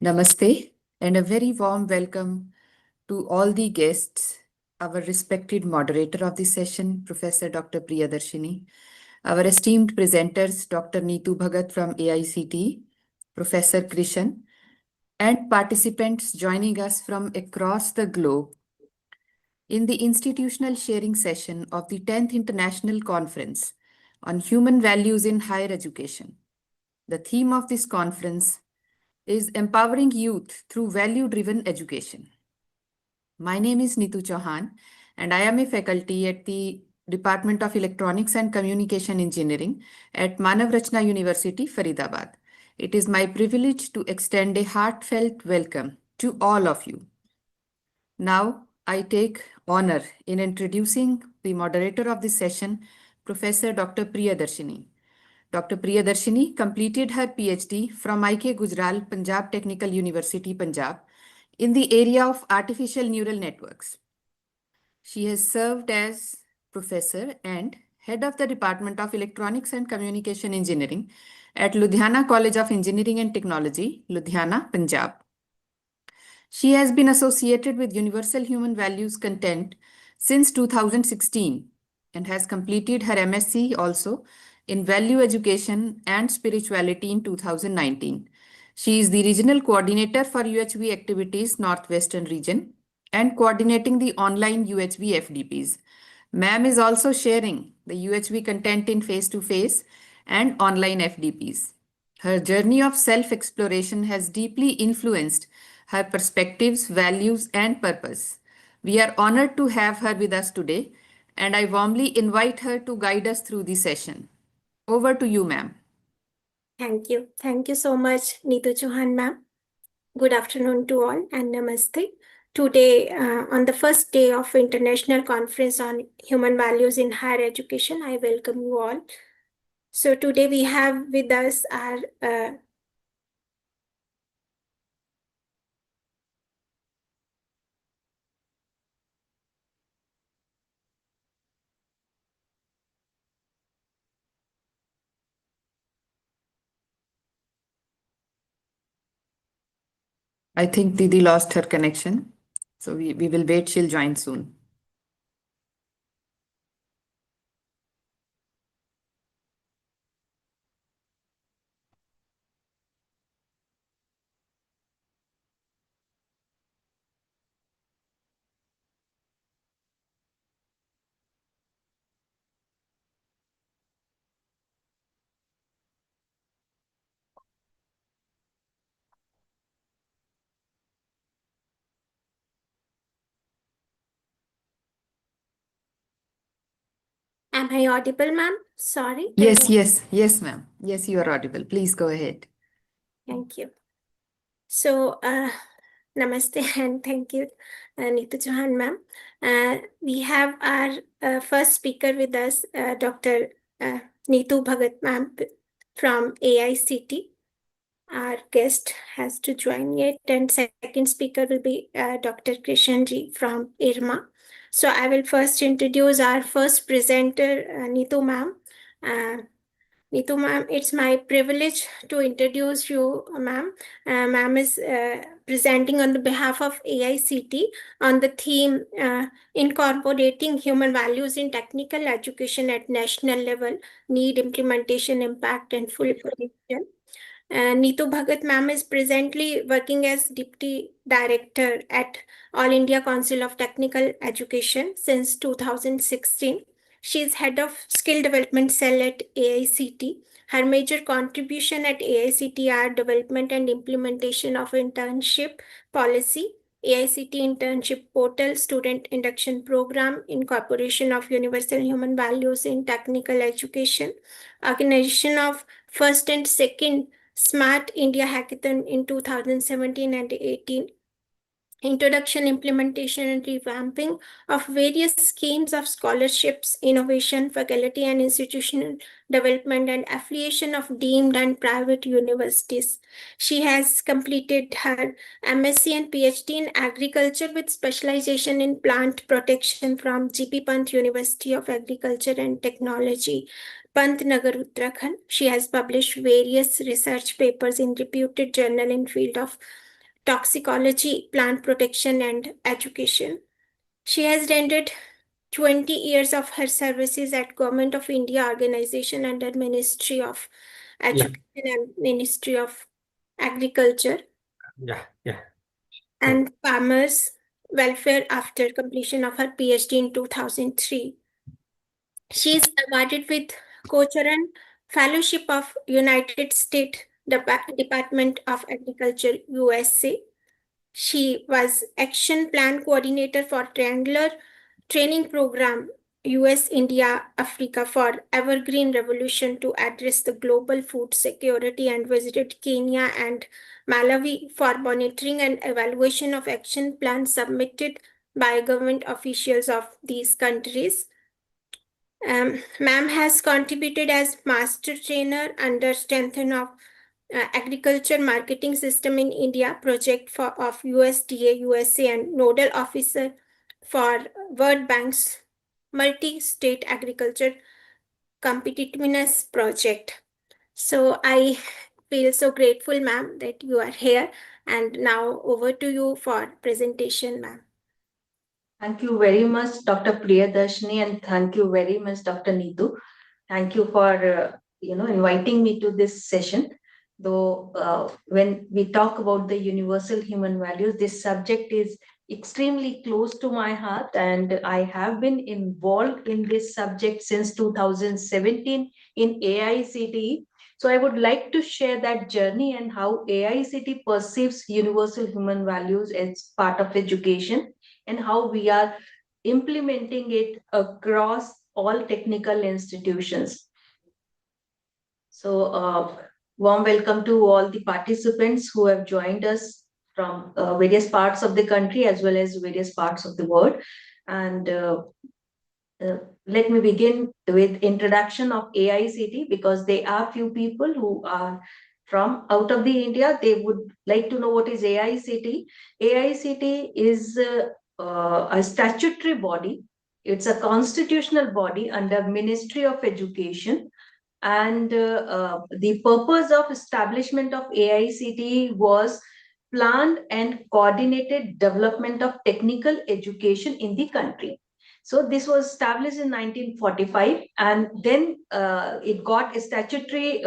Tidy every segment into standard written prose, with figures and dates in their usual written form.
Namaste and a very warm welcome to all the guests, our respected moderator of the session, Professor Dr. Priyadarshini, our esteemed presenters, Dr. Neetu Bhagat from AICT, Professor Kishan, and participants joining us from across the globe in the institutional sharing session of the 10th International Conference on Human Values in Higher Education. The theme of this conference is Empowering Youth Through Value-Driven Education. My name is Neetu Chauhan, and I am a faculty at the Department of Electronics and Communication Engineering at Manav Rachna University, Faridabad. It is my privilege to extend a heartfelt welcome to all of you. Now, I take honor in introducing the moderator of this session, Professor Dr. Priyadarshini. Dr. Priyadarshini completed her PhD from IK Gujral, Punjab Technical University, Punjab, in the area of artificial neural networks. She has served as professor and head of the Department of Electronics and Communication Engineering at Ludhiana College of Engineering and Technology, Ludhiana, Punjab. She has been associated with Universal Human Values content since 2016 and has completed her MSc also in Value Education and Spirituality in 2019. She is the Regional Coordinator for UHV Activities Northwestern Region and coordinating the online UHV FDPs. Ma'am is also sharing the UHV content in face-to-face and online FDPs. Her journey of self-exploration has deeply influenced her perspectives, values, and purpose. We are honored to have her with us today, and I warmly invite her to guide us through the session. Over to you, ma'am. Thank you. Thank you so much, Neetu Chauhan, ma'am. Good afternoon to all and namaste. Today, on the first day of International Conference on Human Values in Higher Education, I welcome you all. So today we have with us our I think Didi lost her connection, so we will wait. She'll join soon. Am I audible, ma'am? Sorry. Yes, ma'am. Yes, you are audible. Please go ahead. Thank you. So, namaste and thank you, Neetu Chauhan, ma'am. We have our first speaker with us, Dr. Neetu Bhagat, ma'am, from AICT. Our guest has to join yet, and second speaker will be Dr. Kishan ji from IRMA. So I will first introduce our first presenter, Neetu ma'am. Neetu ma'am, it's my privilege to introduce you, ma'am. Ma'am is presenting on the behalf of AICT on the theme Incorporating Human Values in Technical Education at National Level, Need, Implementation, Impact, and Full Potential. Neetu Bhagat ma'am is presently working as Deputy Director at All India Council of Technical Education since 2016. She is Head of Skill Development Cell at AICT. Her major contribution at AICT are development and implementation of internship policy, AICT Internship Portal, Student Induction Program, incorporation of universal human values in technical education, organization of first and second Smart India Hackathon in 2017 and 18, introduction, implementation, and revamping of various schemes of scholarships, innovation, faculty and institutional development, and affiliation of deemed and private universities. She has completed her MSc and PhD in agriculture with specialization in plant protection from GP Pant University of Agriculture and Technology, Pantnagar, Uttarakhand. She has published various research papers in reputed journal in field of toxicology, plant protection, and education. She has rendered 20 years of her services at Government of India organization under Ministry of Education and Ministry of Agriculture and Farmers Welfare after completion of her PhD in 2003. She is awarded with Kocharan Fellowship of United States Department of Agriculture, USA. She was Action Plan Coordinator for Triangular Training Program, US, India, Africa for Evergreen Revolution to address the global food security, and visited Kenya and Malawi for monitoring and evaluation of action plans submitted by government officials of these countries. Ma'am has contributed as master trainer under Strengthen of Agriculture Marketing System in India project of USDA USA and nodal officer for World Bank's Multi-State Agriculture Competitiveness Project. So I feel so grateful, ma'am, that you are here. And now over to you for presentation, ma'am. Thank you very much, Dr. Priyadarshini, and thank you very much, Dr. Neetu. Thank you for inviting me to this session. Though when we talk about the universal human values, this subject is extremely close to my heart, and I have been involved in this subject since 2017 in AICTE. So I would like to share that journey and how AICTE perceives universal human values as part of education, and how we are implementing it across all technical institutions. So, warm welcome to all the participants who have joined us from various parts of the country as well as various parts of the world. And let me begin with introduction of AICTE, because there are few people who are from out of the India. They would like to know what is AICTE. AICTE is a statutory body. It's a constitutional body under Ministry of Education. And the purpose of establishment of AICTE was planned and coordinated development of technical education in the country. So this was established in 1945, and then it got a statutory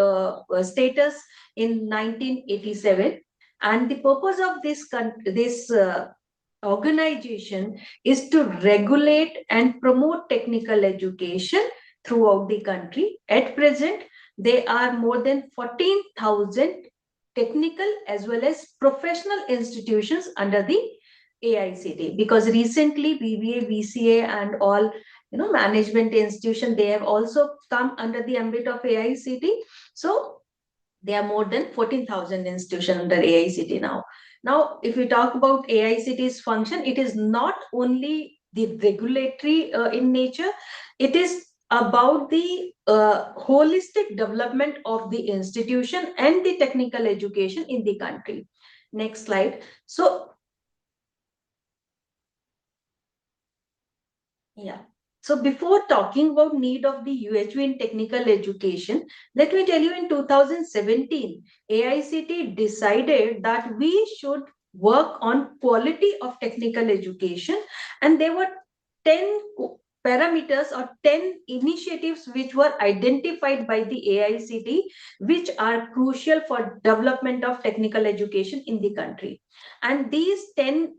status in 1987. And the purpose of this organization is to regulate and promote technical education throughout the country. At present, there are more than 14,000 technical as well as professional institutions under the AICTE, because recently BBA, BCA and all management institution, they have also come under the ambit of AICTE. So there are more than 14,000 institutions under AICTE now. Now, if we talk about AICTE's function, it is not only the regulatory in nature, it is about the holistic development of the institution and the technical education in the country. Next slide. So, So before talking about need of the UHV in technical education, let me tell you, in 2017, AICTE decided that we should work on quality of technical education, and there were 10 parameters or 10 initiatives which were identified by the AICTE, which are crucial for development of technical education in the country. And these 10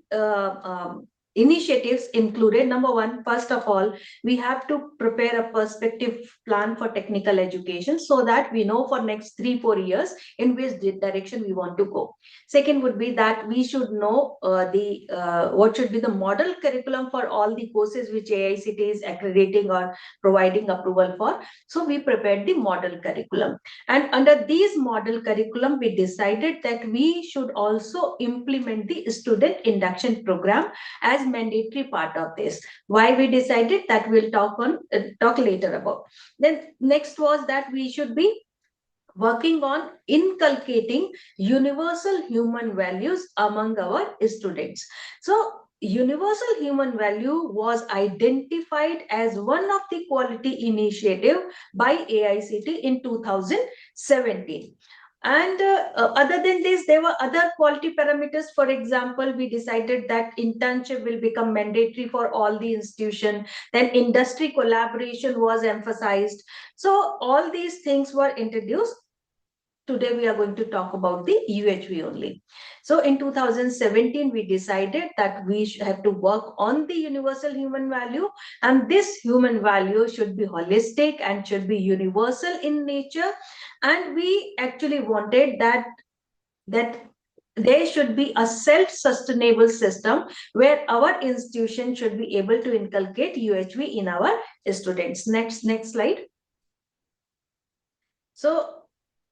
initiatives included, number one, first of all, we have to prepare a perspective plan for technical education so that we know for next 3-4 years in which direction we want to go. Second would be that we should know what should be the model curriculum for all the courses which AICTE is accrediting or providing approval for. So we prepared the model curriculum, and under these model curriculum, we decided that we should also implement the student induction program as mandatory part of this. Why we decided that we'll talk later about. Then next was that we should be working on inculcating universal human values among our students. So universal human value was identified as one of the quality initiative by AICTE in 2017. And other than this, there were other quality parameters. For example, we decided that internship will become mandatory for all the institution. Then industry collaboration was emphasized. So all these things were introduced. Today we are going to talk about the UHV only. So in 2017, we decided that we have to work on the universal human value, and this human value should be holistic and should be universal in nature. And we actually wanted that there should be a self-sustainable system where our institution should be able to inculcate UHV in our students. Next slide. So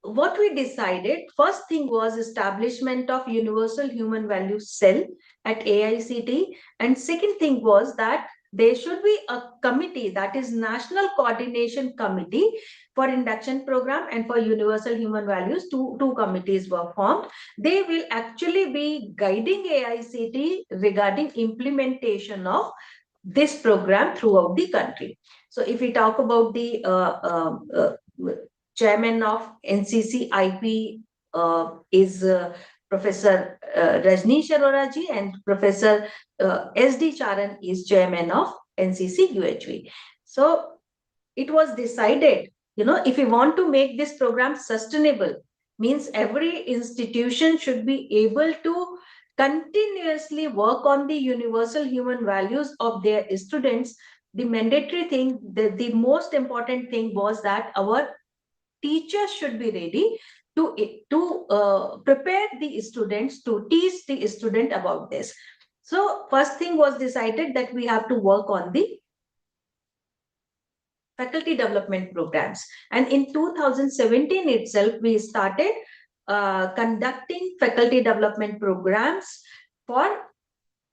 what we decided, first thing was establishment of universal human value cell at AICT, and second thing was that there should be a committee, that is National Coordination Committee for Induction Program and for Universal Human Values. Two committees were formed. They will actually be guiding AICT regarding implementation of this program throughout the country. So if we talk about the chairman of NCC IP is Professor Rajneesh Arora ji, and Professor SD Charan is chairman of NCC UHV. So it was decided, if we want to make this program sustainable, means every institution should be able to continuously work on the universal human values of their students. The mandatory thing, the most important thing was that our teachers should be ready to prepare the students, to teach the student about this. So first thing was decided that we have to work on the faculty development programs. And in 2017 itself, we started conducting faculty development programs for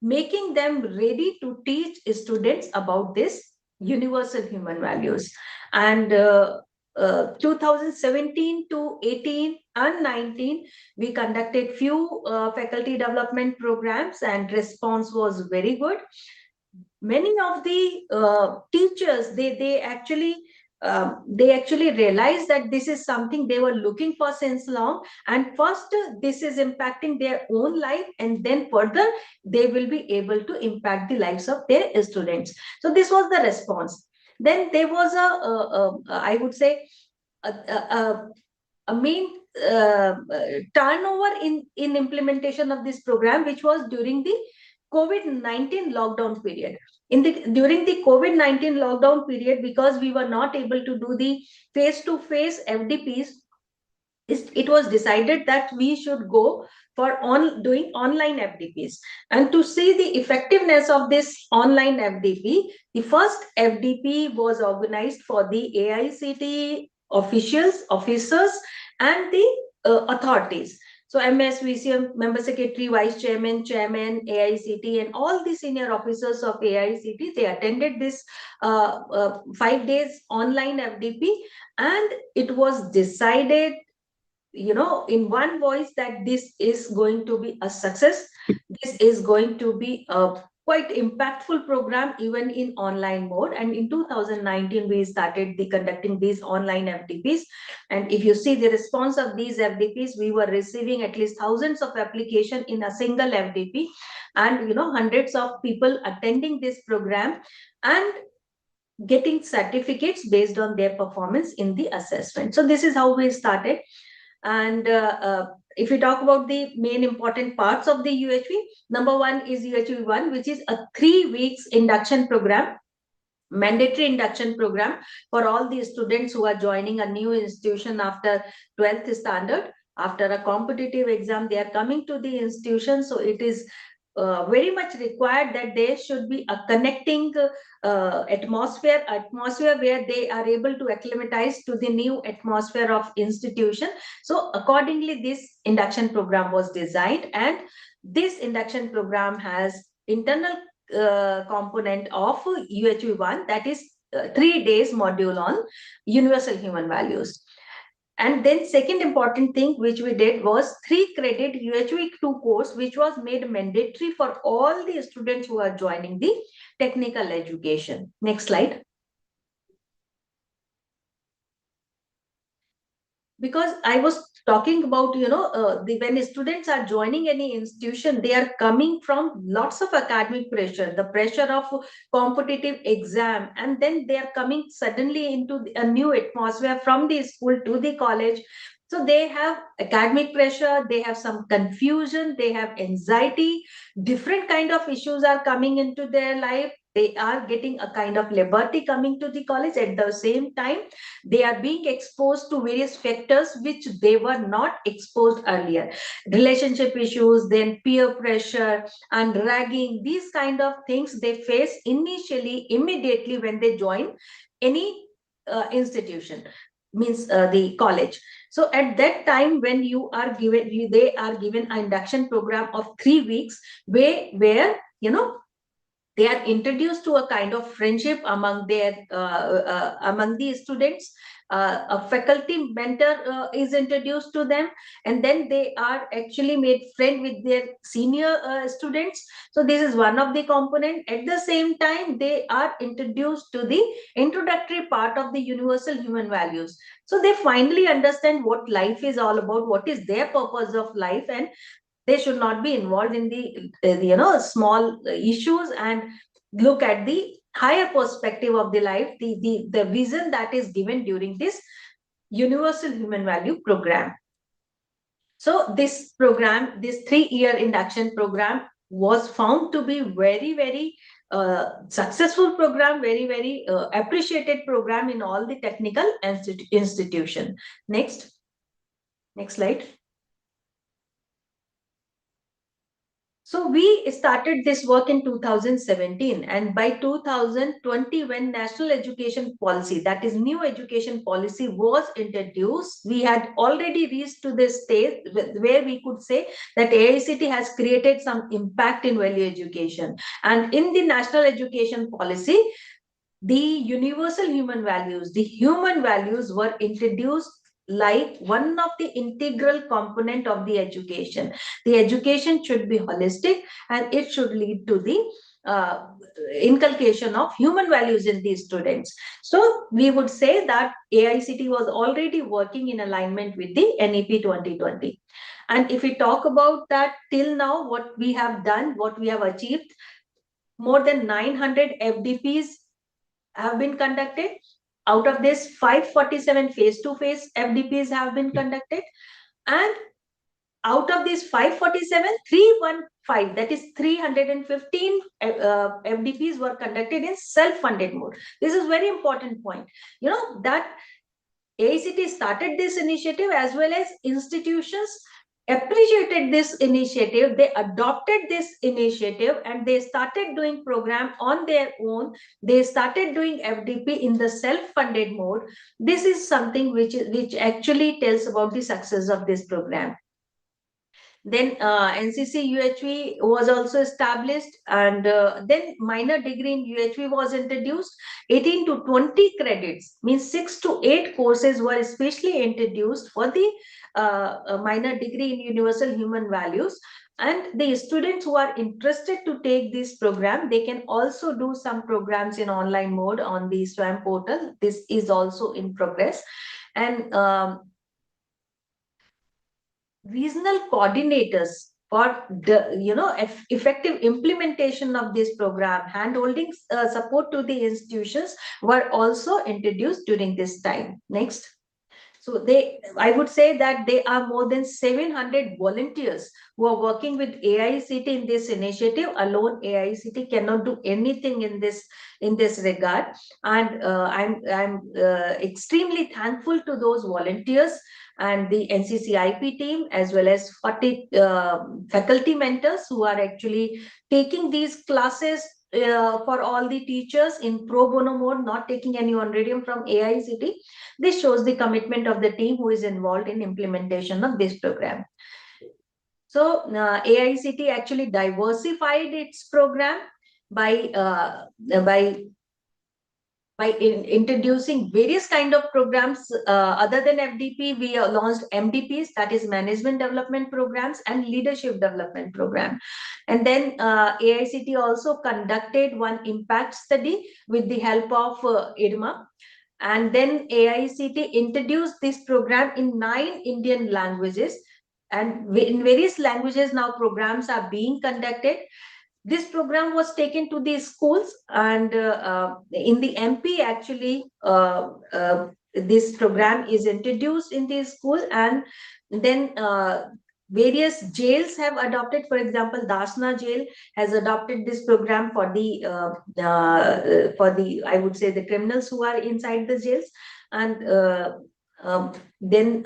making them ready to teach students about this universal human values. And 2017 to 18 and 19, we conducted few faculty development programs, and response was very good. Many of the teachers, they actually realized that this is something they were looking for since long, and first this is impacting their own life, and then further they will be able to impact the lives of their students. So this was the response. Then there was I would say a main turnover in implementation of this program, which was during the COVID-19 lockdown period. During the COVID-19 lockdown period, because we were not able to do the face-to-face FDPs, it was decided that we should go for doing online FDPs. And to see the effectiveness of this online FDP, the first FDP was organized for the AICT officers, and the authorities. So MS, VCM, Member Secretary, Vice Chairman, AICT, and all the senior officers of AICT, they attended this 5 days online FDP, and it was decided, in one voice, that this is going to be a success. This is going to be a quite impactful program even in online mode. And in 2019, we started conducting these online FDPs. And if you see the response of these FDPs, we were receiving at least thousands of applications in a single FDP, and hundreds of people attending this program and getting certificates based on their performance in the assessment. So this is how we started. And if we talk about the main important parts of the UHV, number one is UHV 1, which is a 3 weeks induction program, mandatory induction program for all the students who are joining a new institution after 12th standard. After a competitive exam, they are coming to the institution. So it is very much required that there should be a connecting atmosphere where they are able to acclimatize to the new atmosphere of institution. So accordingly, this induction program was designed, and this induction program has internal component of UHV 1, that is 3 days module on universal human values. And then second important thing which we did was 3 credit UHV 2 course, which was made mandatory for all the students who are joining the technical education. Next slide. because I was talking about, when students are joining any institution, they are coming from lots of academic pressure, the pressure of competitive exam, and then they are coming suddenly into a new atmosphere from the school to the college. So they have academic pressure, they have some confusion, they have anxiety, different kind of issues are coming into their life. They are getting a kind of liberty coming to the college. At the same time, they are being exposed to various factors which they were not exposed earlier. Relationship issues, then peer pressure and ragging, these kind of things they face initially, immediately when they join any institution, means the college. So at that time, when they are given an induction program of 3 weeks, where they are introduced to a kind of friendship among the students. A faculty mentor is introduced to them, and then they are actually made friend with their senior students. So this is one of the component. At the same time, they are introduced to the introductory part of the universal human values. So they finally understand what life is all about, what is their purpose of life, and they should not be involved in the small issues, and look at the higher perspective of the life, the vision that is given during this universal human value program. So this program, this 3-year induction program, was found to be very, very successful program, very, very appreciated program in all the technical institution. Next slide. So we started this work in 2017, and by 2020, when National Education Policy, that is new education policy, was introduced, we had already reached to this stage where we could say that AICT has created some impact in value education. And in the National Education Policy, the universal human values, the human values were introduced like one of the integral component of the education. The education should be holistic, and it should lead to the inculcation of human values in these students. So we would say that AICT was already working in alignment with the NEP 2020. And if we talk about that, till now, what we have done, what we have achieved, more than 900 FDPs have been conducted. Out of this, 547 face-to-face FDPs have been conducted. And out of these 547, 315, that is 315 FDPs were conducted in self-funded mode. This is very important point. That AICT started this initiative, as well as institutions appreciated this initiative. They adopted this initiative, and they started doing program on their own. They started doing FDP in the self-funded mode. This is something which actually tells about the success of this program. Then NCC UHV was also established, and then minor degree in UHV was introduced. 18 to 20 credits, means 6 to 8 courses were especially introduced for the minor degree in universal human values. And the students who are interested to take this program, they can also do some programs in online mode on the SWAM portal. This is also in progress. And regional coordinators for the effective implementation of this program, hand-holding support to the institutions, were also introduced during this time. Next. So I would say that there are more than 700 volunteers who are working with AICT in this initiative. Alone, AICT cannot do anything in this regard. And I'm extremely thankful to those volunteers and the NCCIP team, as well as 40 faculty mentors who are actually taking these classes for all the teachers in pro bono mode, not taking any honorarium from AICT. This shows the commitment of the team who is involved in implementation of this program. So AICT actually diversified its program by introducing various kind of programs. Other than FDP, we launched MDPs, that is Management Development Programs, and Leadership Development Program. And then AICT also conducted one impact study with the help of IRMA. And then AICT introduced this program in 9 Indian languages, and in various languages now programs are being conducted. This program was taken to the schools, and in the MP actually this program is introduced in the school, and then various jails have adopted. For example, Dasna jail has adopted this program for the I would say the criminals who are inside the jails. And then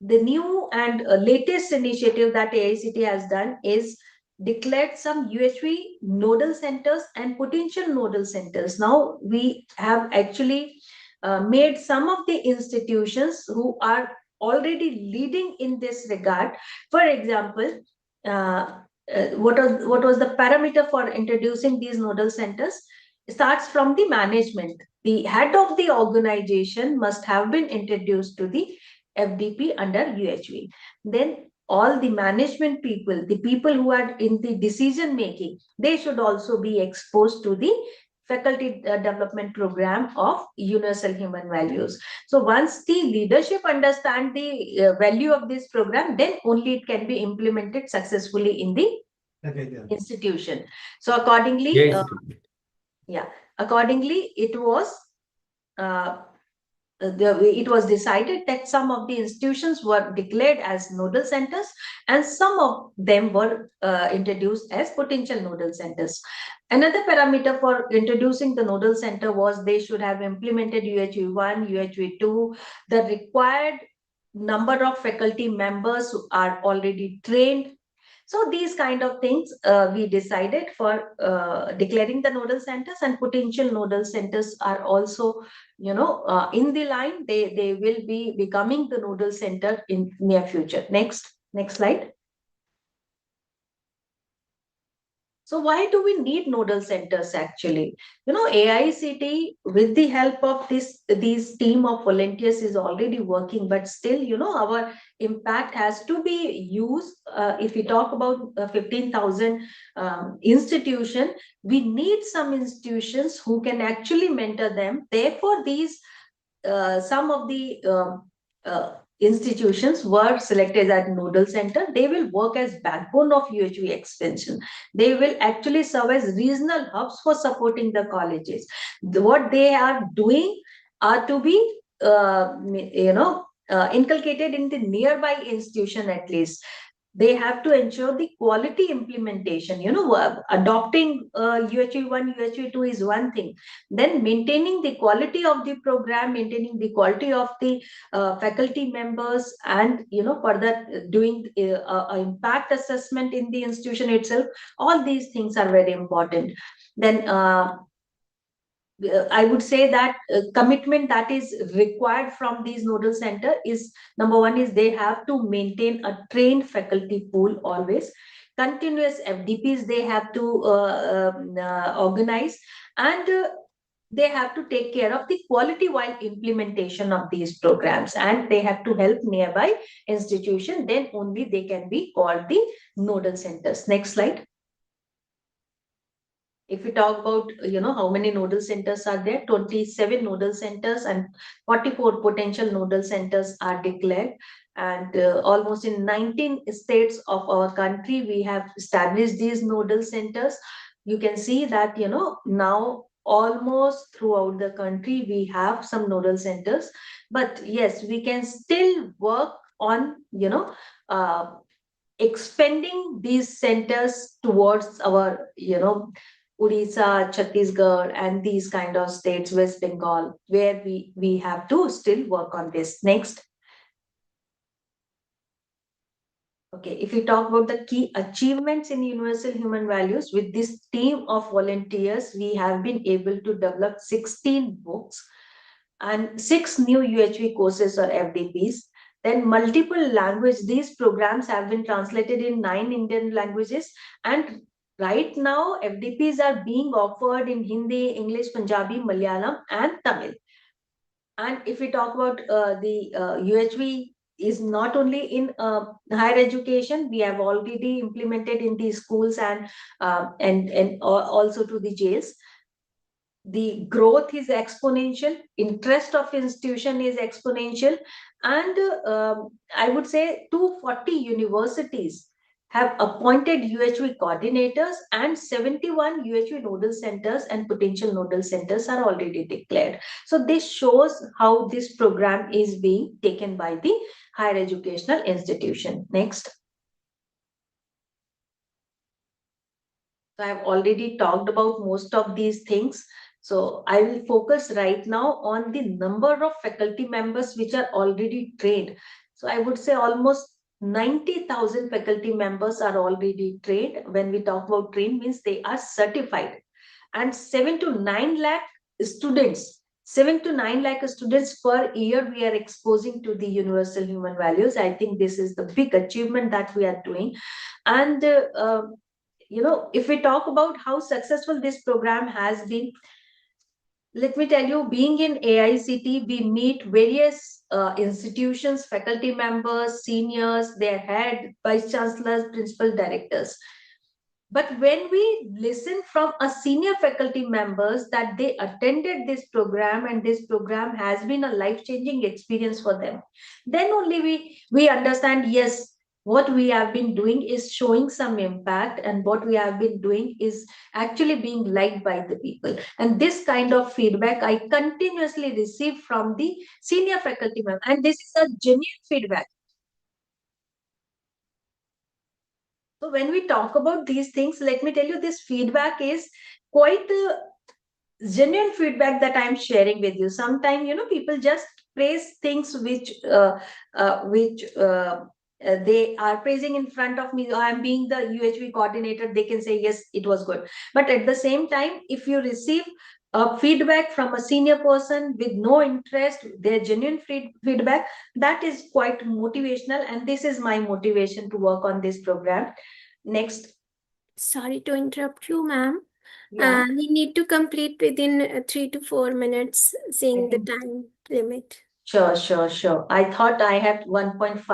the new and latest initiative that AICT has done is declared some UHV nodal centers and potential nodal centers. Now we have actually made some of the institutions who are already leading in this regard. For example, what was the parameter for introducing these nodal centers? It starts from the management. The head of the organization must have been introduced to the FDP under UHV. Then all the management people, the people who are in the decision making, they should also be exposed to the faculty development program of universal human values. So once the leadership understand the value of this program, then only it can be implemented successfully in the institution. So accordingly, accordingly it was it was decided that some of the institutions were declared as nodal centers, and some of them were introduced as potential nodal centers. Another parameter for introducing the nodal center was they should have implemented UHV 1, UHV 2, the required number of faculty members who are already trained. So these kind of things we decided for declaring the nodal centers, and potential nodal centers are also, in the line. They will be becoming the nodal center in near future. Next slide. So why do we need nodal centers actually? AICT with the help of these team of volunteers is already working, but still, our impact has to be used. If we talk about 15,000 institution, we need some institutions who can actually mentor them. Therefore, these some of the institutions were selected as nodal center. They will work as backbone of UHV extension. They will actually serve as regional hubs for supporting the colleges. What they are doing are to be inculcated in the nearby institution at least. They have to ensure the quality implementation. Adopting UHV 1, UHV 2 is one thing. Then maintaining the quality of the program, maintaining the quality of the faculty members, and further doing impact assessment in the institution itself. All these things are very important. Then I would say that commitment that is required from these nodal center is, number one is they have to maintain a trained faculty pool always. Continuous FDPs they have to organize, and they have to take care of the quality while implementation of these programs, and they have to help nearby institution. Then only they can be called the nodal centers. Next slide. If we talk about, how many nodal centers are there, 27 nodal centers and 44 potential nodal centers are declared. And almost in 19 states of our country, we have established these nodal centers. You can see that, now almost throughout the country, we have some nodal centers. But yes, we can still work on, expanding these centers towards our, Odisha, Chhattisgarh, and these kind of states, West Bengal, where we have to still work on this. Next. Okay, if we talk about the key achievements in universal human values, with this team of volunteers, we have been able to develop 16 books and 6 new UHV courses or FDPs. Then multiple language, these programs have been translated in 9 Indian languages, and right now, FDPs are being offered in Hindi, English, Punjabi, Malayalam, and Tamil. And if we talk about the UHV is not only in higher education, we have already implemented in the schools and also to the jails. the growth is exponential, interest of institution is exponential, and I would say 240 universities have appointed UHV coordinators, and 71 UHV nodal centers and potential nodal centers are already declared. So this shows how this program is being taken by the higher educational institution. Next. So I've already talked about most of these things. So I will focus right now on the number of faculty members which are already trained. So I would say almost 90,000 faculty members are already trained. When we talk about trained, means they are certified. And 7 to 9 lakh students, 7 to 9 lakh students per year we are exposing to the universal human values. I think this is the big achievement that we are doing. And if we talk about how successful this program has been, let me tell you, being in AICT, we meet various institutions, faculty members, seniors, their head, vice chancellors, principal directors. But when we listen from a senior faculty members that they attended this program and this program has been a life-changing experience for them, then only we understand, yes, what we have been doing is showing some impact, and what we have been doing is actually being liked by the people. And this kind of feedback I continuously receive from the senior faculty member, and this is a genuine feedback. So when we talk about these things, let me tell you, this feedback is quite genuine feedback that I'm sharing with you. Sometimes, people just praise things which they are praising in front of me. I'm being the UHV coordinator. They can say, yes, it was good. But at the same time, if you receive feedback from a senior person with no interest, their genuine feedback, that is quite motivational. And this is my motivation to work on this program. Next. Sorry to interrupt you, ma'am. Yeah. We need to complete within 3 to 4 minutes, seeing the time limit. Sure. I thought I had 1.5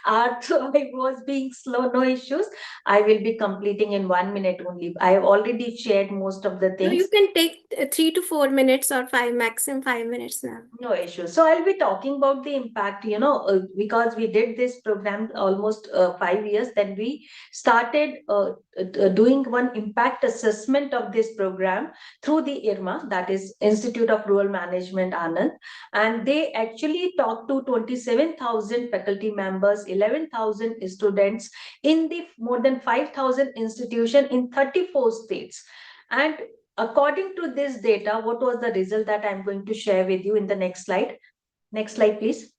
hours, so I was being slow, no issues. I will be completing in 1 minute only. I have already shared most of the No, things. you can take 3 to 4 minutes or maximum 5 minutes now. No issue. So I'll be talking about the impact, because we did this program almost 5 years. Then we started doing one impact assessment of this program through the IRMA, that is Institute of Rural Management, Anand. And they actually talked to 27,000 faculty members, 11,000 students in the more than 5,000 institutions in 34 states. And according to this data, what was the result that I'm going to share with you in the next slide? Next slide, please.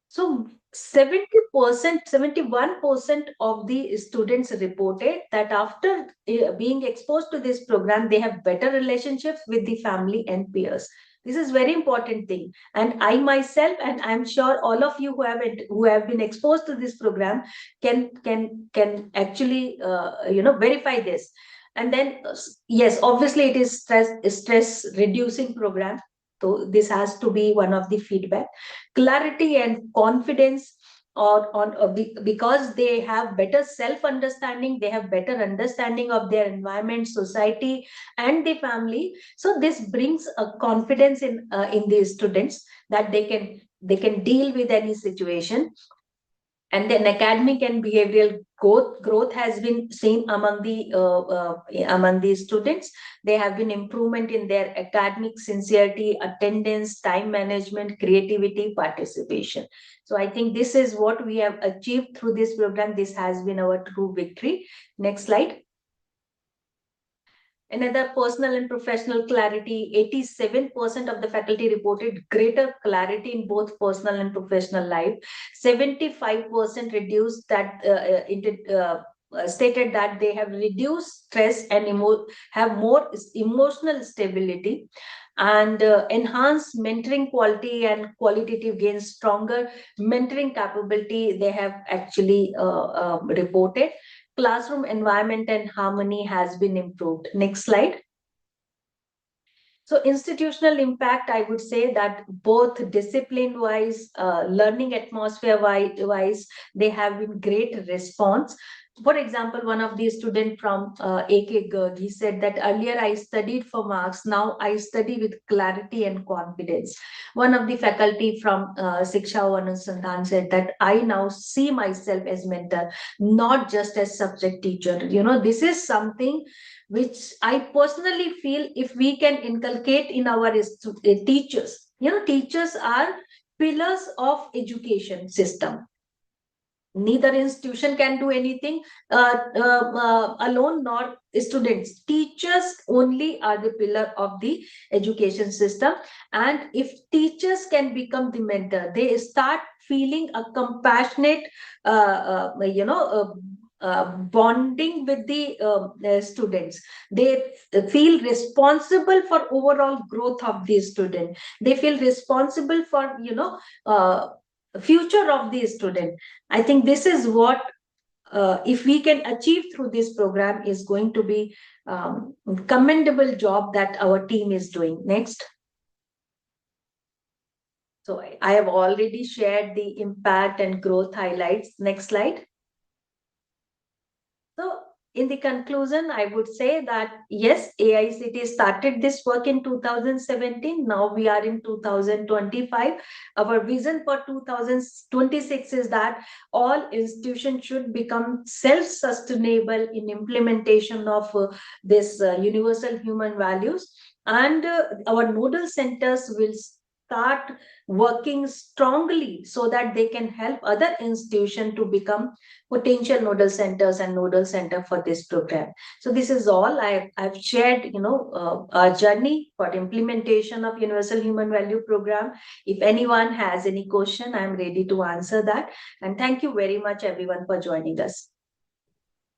So 70%, 71% of the students reported that after being exposed to this program, they have better relationships with the family and peers. This is very important thing. And I myself, and I'm sure all of you who have been exposed to this program can actually verify this. And then yes, obviously it is stress reducing program. So this has to be one of the feedback. Clarity and confidence because they have better self-understanding, they have better understanding of their environment, society, and the family. So this brings a confidence in the students that they can deal with any situation. And then academic and behavioral growth has been seen among the students. There have been improvement in their academic sincerity, attendance, time management, creativity, participation. So I think this is what we have achieved through this program. This has been our true victory. Next slide. Another, personal and professional clarity. 87% of the faculty reported greater clarity in both personal and professional life. 75% reduced that stated that they have reduced stress and have more emotional stability, and enhanced mentoring quality and qualitative gains, stronger mentoring capability they have actually reported. Classroom environment and harmony has been improved. Next slide. So institutional impact, I would say that both discipline-wise, learning atmosphere-wise, they have been great response. For example, one of the student from AK Girg, he said that earlier I studied for marks, now I study with clarity and confidence. One of the faculty from Shiksha Anusandhan said that I now see myself as mentor, not just as subject teacher. This is something which I personally feel if we can inculcate in our teachers. Teachers are pillars of education system. Neither institution can do anything alone, nor students. Teachers only are the pillar of the education system. And if teachers can become the mentor, they start feeling a compassionate, bonding with the students. They feel responsible for overall growth of the student. They feel responsible for future of the student. I think this is what, if we can achieve through this program, is going to be commendable job that our team is doing. Next. So I have already shared the impact and growth highlights. Next slide. So in the conclusion, I would say that yes, AICT started this work in 2017. Now we are in 2025. Our vision for 2026 is that all institutions should become self-sustainable in implementation of this universal human values. And our nodal centers will start working strongly so that they can help other institutions to become potential nodal centers and nodal center for this program. So this is all I've shared, our journey for implementation of Universal Human Value Program. If anyone has any question, I'm ready to answer that. And thank you very much, everyone, for joining us.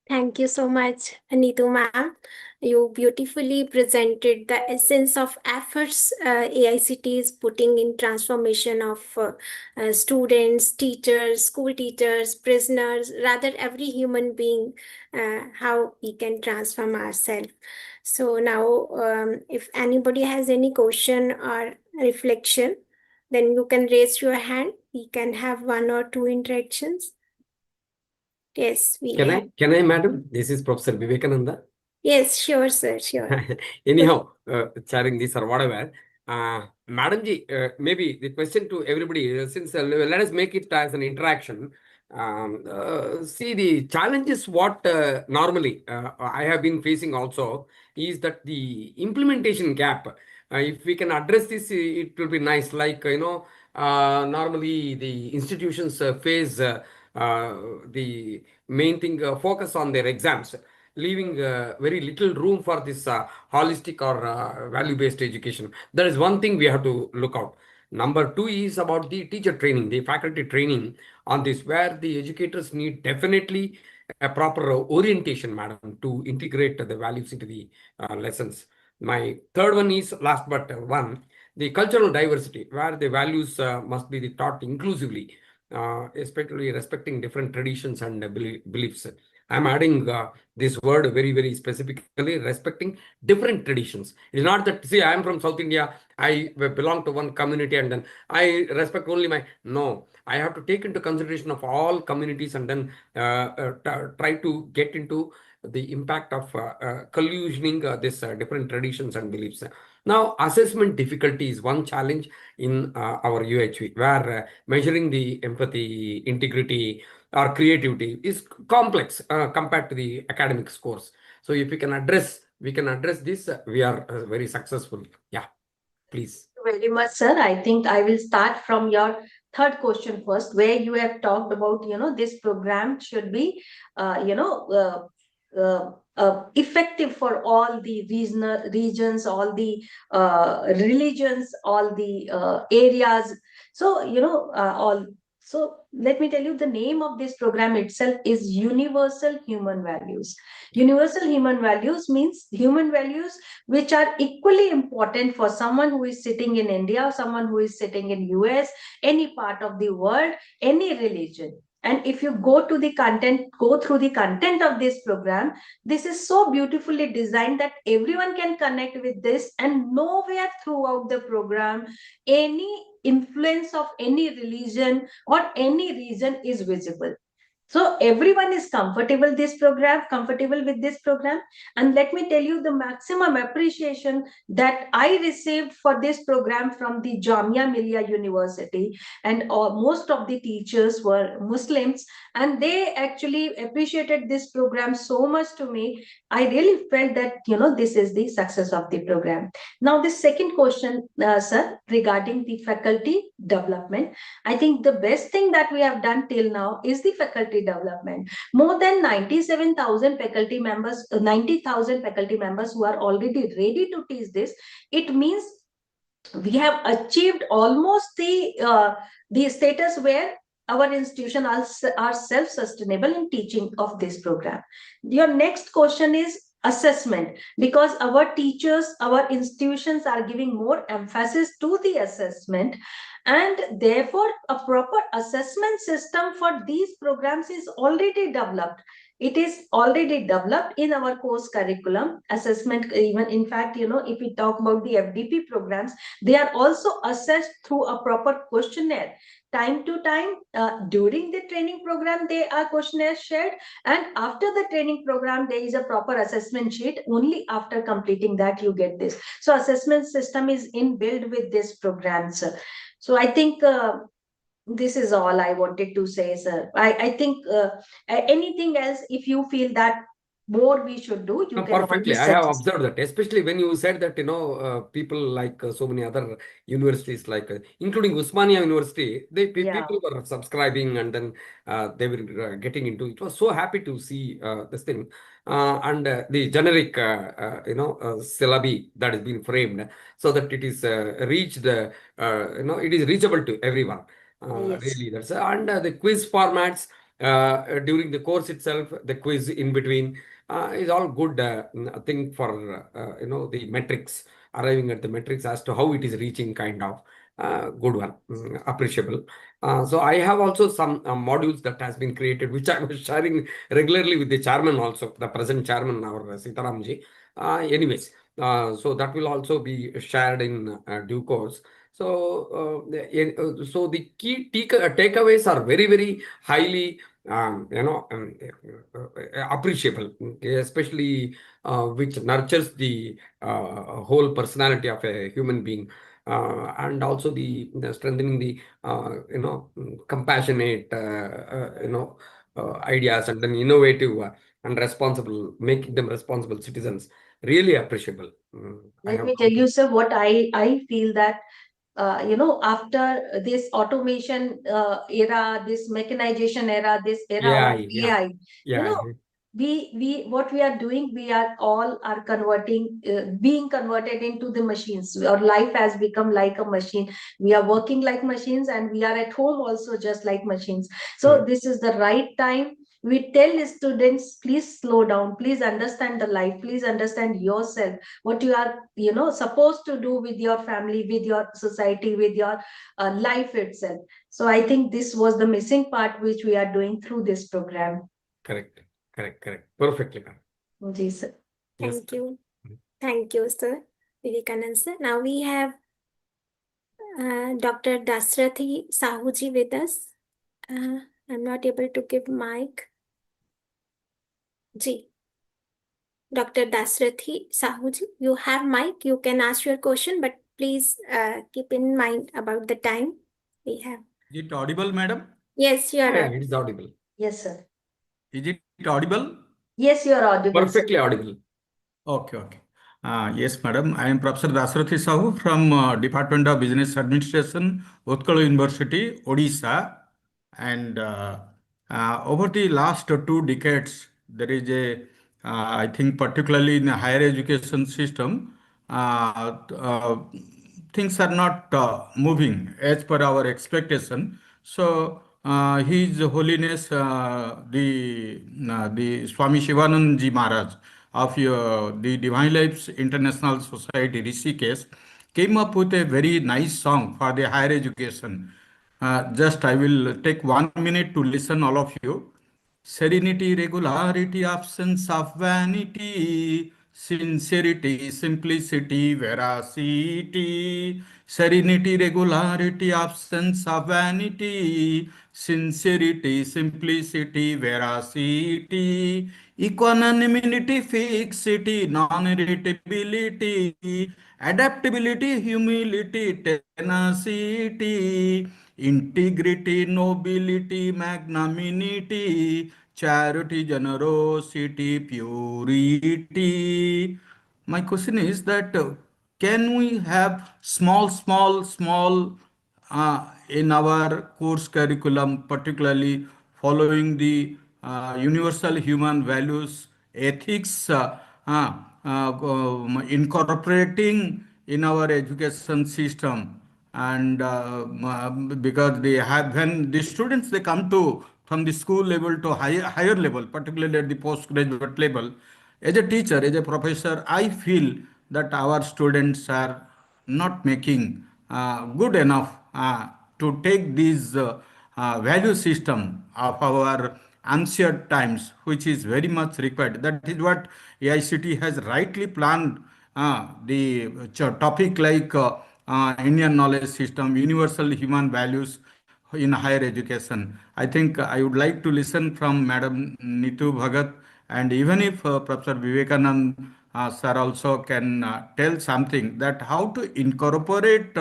Thank you so much, Neetu ma'am. You beautifully presented the essence of efforts AICT is putting in transformation of students, teachers, school teachers, prisoners, rather every human being, how we can transform ourselves. So now, if anybody has any question or reflection, then you can raise your hand. We can have 1 or 2 interactions. Yes, we have. Can I, madam? This is Professor Vivekananda. Yes, sure, sir, sure. Anyhow, sharing this or whatever. Madam ji, maybe the question to everybody, since let us make it as an interaction. See, the challenges what normally I have been facing also is that the implementation gap. If we can address this, it will be nice. Like, normally the institutions face the main thing, focus on their exams, leaving very little room for this holistic or value-based education. That is one thing we have to look out. Number 2 is about the teacher training, the faculty training on this, where the educators need definitely a proper orientation, madam, to integrate the values into the lessons. My third one is, last but one, the cultural diversity, where the values must be taught inclusively, especially respecting different traditions and beliefs. I'm adding this word very, very specifically, respecting different traditions. It's not that, see, I'm from South India, I belong to one community and then I respect only my, no. I have to take into consideration of all communities and then try to get into the impact of collusioning this different traditions and beliefs. Now, assessment difficulty is one challenge in our UHV, where measuring the empathy, integrity, or creativity is complex compared to the academic scores. So if we can address this, we are very successful. Yeah, please. Thank you very much, sir. I think I will start from your third question first, where you have talked about, this program should be, effective for all the regions, all the religions, all the areas. So, all. So let me tell you, the name of this program itself is Universal Human Values. Universal Human Values means human values which are equally important for someone who is sitting in India, someone who is sitting in US, any part of the world, any religion. And if you go through the content of this program, this is so beautifully designed that everyone can connect with this, and nowhere throughout the program, any influence of any religion or any region is visible. So everyone is comfortable with this program. And let me tell you the maximum appreciation that I received for this program from the Jamia Millia University. And most of the teachers were Muslims, and they actually appreciated this program so much to me. I really felt that, this is the success of the program. Now, the second question, sir, regarding the faculty development. I think the best thing that we have done till now is the faculty development. More than 97,000 faculty members, 90,000 faculty members who are already ready to teach this. It means we have achieved almost the status where our institution are self-sustainable in teaching of this program. Your next question is assessment, because our teachers, our institutions are giving more emphasis to the assessment, and therefore a proper assessment system for these programs is already developed. It is already developed in our course curriculum assessment. Even in fact, if we talk about the FDP programs, they are also assessed through a proper questionnaire. Time to time, during the training program, they are questionnaires shared, and after the training program, there is a proper assessment sheet. Only after completing that, you get this. So assessment system is inbuilt with this program, sir. So I think this is all I wanted to say, sir. I think anything else, if you feel that more we should do, you No, can perfectly. always I have suggest. observed that, especially when you said that, people like so many other universities, like including Usmania University, Yeah. people were subscribing, and then they were getting into it. Was so happy to see this thing, and the generic, syllabi that is being framed so that it is reached, it is reachable to everyone. Yes. Really, that's and the quiz formats during the course itself, the quiz in between is all good thing for the metrics, arriving at the metrics as to how it is reaching, kind of good one, appreciable. So I have also some modules that has been created, which I was sharing regularly with the chairman, also the present chairman, our Sitaramji. Anyways, so that will also be shared in due course. So, so the key takeaways are very, very highly appreciable, okay, especially which nurtures the whole personality of a human being, and also the strengthening the compassionate ideas, and then innovative and responsible, making them responsible citizens, really appreciable. I Let have me tell come you, to. sir, what I feel that after this automation era, this mechanization era, this era of AI, yeah, AI, you yeah, know, we what we are doing, we are all are converting, being converted into the machines. Our life has become like a machine. We are working like machines, and we are at home also just like machines. So correct, this is the right time. We tell students, please slow down, please understand the life, please understand yourself, what you are supposed to do with your family, with your society, with your life itself. So I think this was the missing part which we are doing through this program. correct, correct, perfectly correct. Ji, sir. Yes. Thank you. Thank you, sir. Vivekanand sir. Now we have Dr. Dasrathi Sahuji with us. I'm not able to give mic. Ji. Dr. Dasrathi Sahuji, you have mic. You can ask your question, but please keep in mind about the time we have. Is it audible, madam? Yes, you are. Yeah, it is audible. Yes, sir. Is it audible? Yes, you are audible, sir. Perfectly audible. Okay, okay. Yes, madam. I am Professor Dasrathi Sahu from Department of Business Administration, Utkal University, Odisha. And over the last 2 decades, there is I think particularly in the higher education system, things are not moving as per our expectation. So, His Holiness the Swami Shivanand Ji Maharaj of the Divine Lives International Society Rishikesh came up with a very nice song for the higher education. Just I will take 1 minute to listen, all of you. Serenity, regularity, absence of vanity, sincerity, simplicity, veracity, serenity, regularity, absence of vanity, sincerity, simplicity, veracity, equanimity, fixity, non-irritability, adaptability, humility, tenacity, integrity, nobility, magnanimity, charity, generosity, purity. My question is that can we have small in our course curriculum, particularly following the universal human values, ethics, incorporating in our education system, and because they have when the students they come to from the school level to higher level, particularly at the postgraduate level, as a teacher, as a professor, I feel that our students are not making good enough to take these value system of our ancient times, which is very much required. That is what AICT has rightly planned the topic like Indian knowledge system, universal human values in higher education. I think I would like to listen from Madam Neetu Bhagat, and even if Professor Vivekanand sir also can tell something that how to incorporate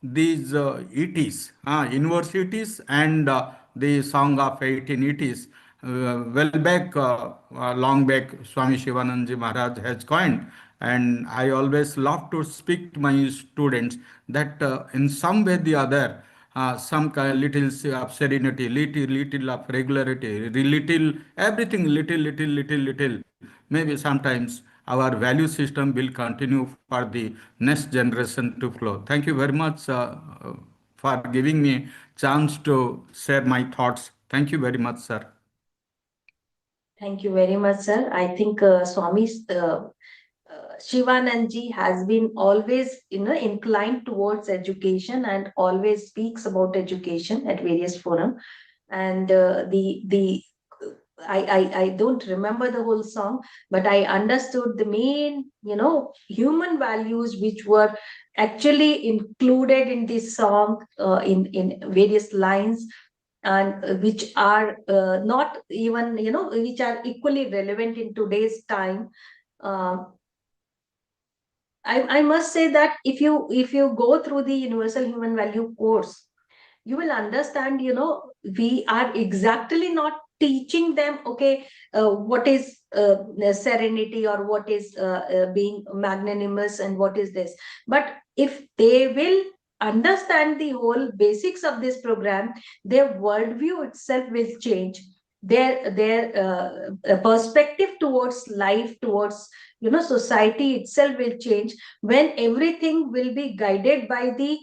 these ETs, universities, and the Song of 1880s. Well back, long back, Swami Shivananji Maharaj has coined, and I always love to speak to my students that in some way the other, some kind little of serenity, little of regularity, little everything, little. Maybe sometimes our value system will continue for the next generation to flow. Thank you very much for giving me chance to share my thoughts. Thank you very much, sir. Thank you very much, sir. I think Swami Shivananji has been always, inclined towards education and always speaks about education at various forums. And I don't remember the whole song, but I understood the main, human values which were actually included in this song in various lines, and which are not even, which are equally relevant in today's time. Uh, I must say that if you go through the universal human value course, you will understand, we are exactly not teaching them, okay, what is serenity, or what is being magnanimous, and what is this. But if they will understand the whole basics of this program, their worldview itself will change. Their perspective towards life, towards society itself will change, when everything will be guided by the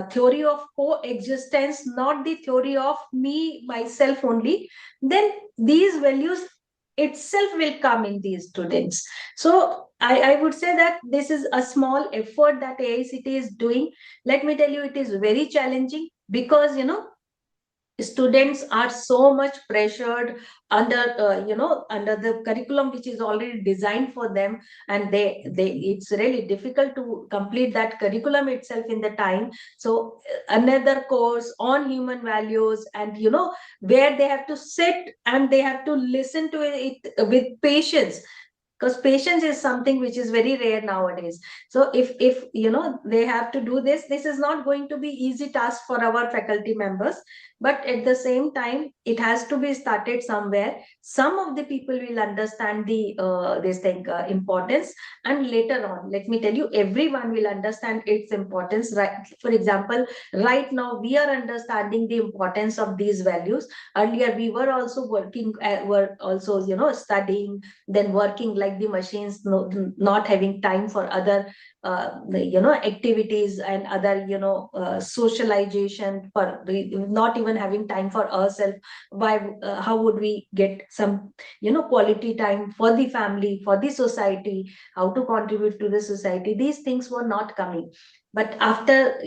theory of coexistence, not the theory of me, myself only. Then these values itself will come in these students. So I would say that this is a small effort that AICT is doing. Let me tell you, it is very challenging, because students are so much pressured under under the curriculum which is already designed for them, and they it's really difficult to complete that curriculum itself in the time. So another course on human values, and where they have to sit and they have to listen to it with patience, because patience is something which is very rare nowadays. So if they have to do this is not going to be easy task for our faculty members. But at the same time, it has to be started somewhere. Some of the people will understand the this thing importance, and later on, let me tell you, everyone will understand its importance. Right, for example, right now we are understanding the importance of these values. Earlier we were also working, were also studying, then working like the machines, not having time for other activities and other socialization, for not even having time for ourselves. Why how would we get some quality time for the family, for the society, how to contribute to the society? These things were not coming. But after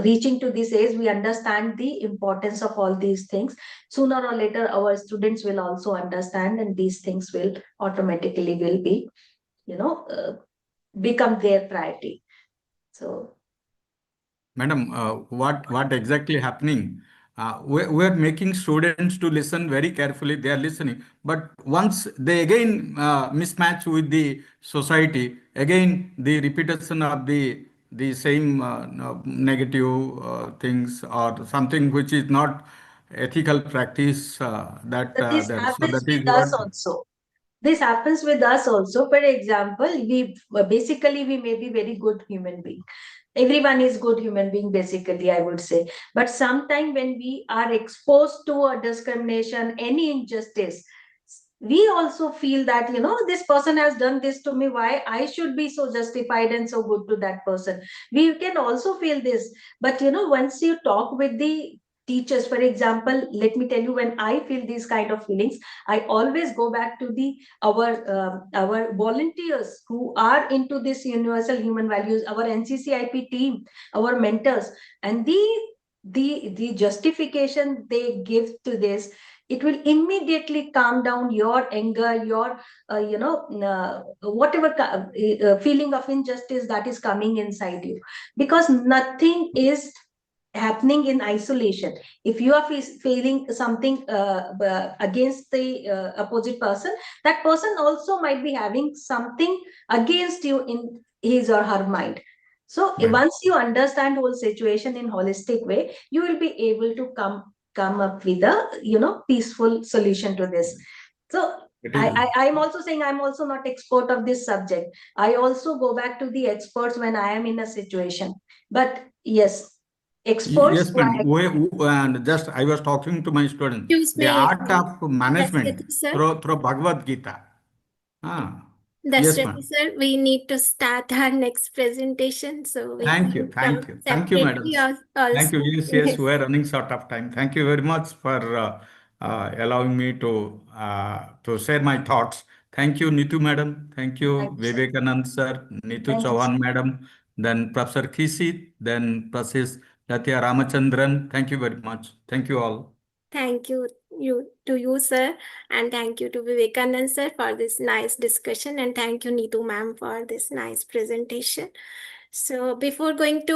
reaching to this age, we understand the importance of all these things. Sooner or later our students will also understand, and these things will automatically will be become their priority. So, Madam, what exactly happening? We're making students to listen very carefully. They are listening, but once they again mismatch with the society, again the repetition of the same negative things or something which is not ethical practice that but this there. So happens that is with us what. also. This happens with us also. For example, we may be very good human being. Everyone is good human being, basically, I would say. But sometime when we are exposed to a discrimination, any injustice, we also feel that, this person has done this to me. Why I should be so justified and so good to that person? We can also feel this. But, once you talk with the teachers, for example, let me tell you, when I feel these kind of feelings, I always go back to our volunteers who are into this universal human values, our NCCIP team, our mentors, and the justification they give to this, it will immediately calm down your anger, your whatever feeling of injustice that is coming inside you, because nothing is happening in isolation. If you are feeling something against the opposite person, that person also might be having something against you in his or her mind. So Right. once you understand whole situation in holistic way, you will be able to come up with a peaceful solution to this. So It is. I'm also saying I'm also not expert of this subject. I also go back to the experts when I am in a situation. But yes, experts Yes, who madam. are And just I was talking to my student, Excuse the me, art of management Dashrathi sir. through Bhagavad Gita. Ah, yes, Dashrathi ma'am. sir, we need to start our next presentation, so we Thank you, can come thank you, thank you, madam. separately Thank also. you. Yes, yes, we are running short of time. Thank you very much for allowing me to share my thoughts. Thank you, Neetu madam. Thank thank you, you, sir. Vivekanand sir, Neetu Thank you, sir. Chauhan madam, then Professor Kisi, then Professor Latya Ramachandran. Thank you very much. Thank you all. Thank you, sir, and thank you to Vivekanand sir for this nice discussion, and thank you, Neetu ma'am, for this nice presentation. So before going to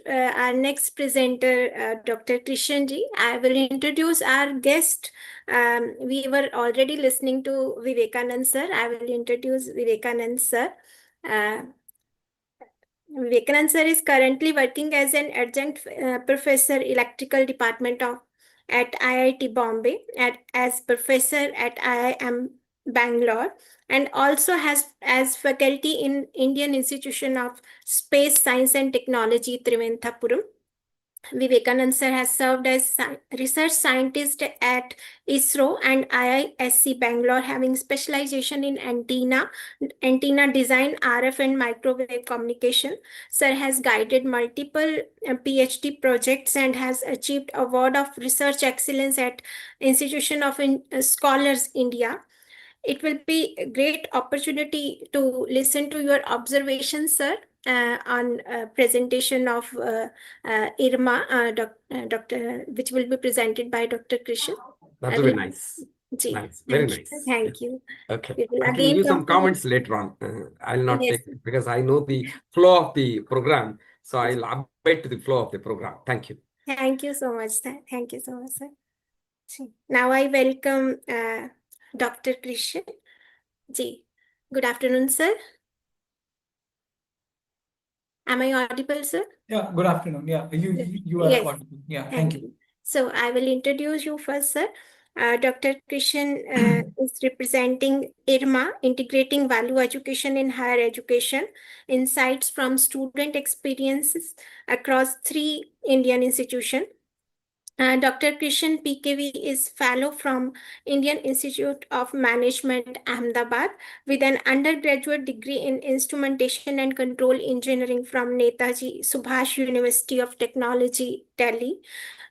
our next presenter, Dr. Kishan ji, I will introduce our guest. We were already listening to Vivekanand sir. I will introduce Vivekanand sir. Uh, Vivekanand sir is currently working as an adjunct professor electrical department at IIT Bombay as professor at IIM Bangalore, and also has as faculty in Indian Institution of Space Science and Technology, Trivandrum. Vivekanand sir has served as research scientist at ISRO and IISc Bangalore, having specialization in antenna design, RF and microwave communication. Sir has guided multiple PhD projects and has achieved award of research excellence at Institution of Scholars India. It will be a great opportunity to listen to your observations, sir, on presentation of IRMA, Dr. which will be presented by Dr. Kishan. That will be nice. Ji, Nice, very nice. Thank you. Okay. We will I can again give some come to- comments later on. I'll not Yes. take because I know the flow of the program. So I'll update to the flow of the program. Thank you. Thank you so much, sir. Thank you so much, sir. Now I welcome Dr. Kishan. Ji, good afternoon, sir. Am I audible, sir? Yeah, good afternoon. Yeah, you are Yes. audible. Yeah, thank you. So I will introduce you first, sir. Dr. Kishan is representing IRMA, Integrating Value Education in Higher Education, insights from student experiences across 3 Indian institutions. Dr. Kishan PKV is fellow from Indian Institute of Management, Ahmedabad, with an undergraduate degree in Instrumentation and Control Engineering from Netaji Subhash University of Technology, Delhi.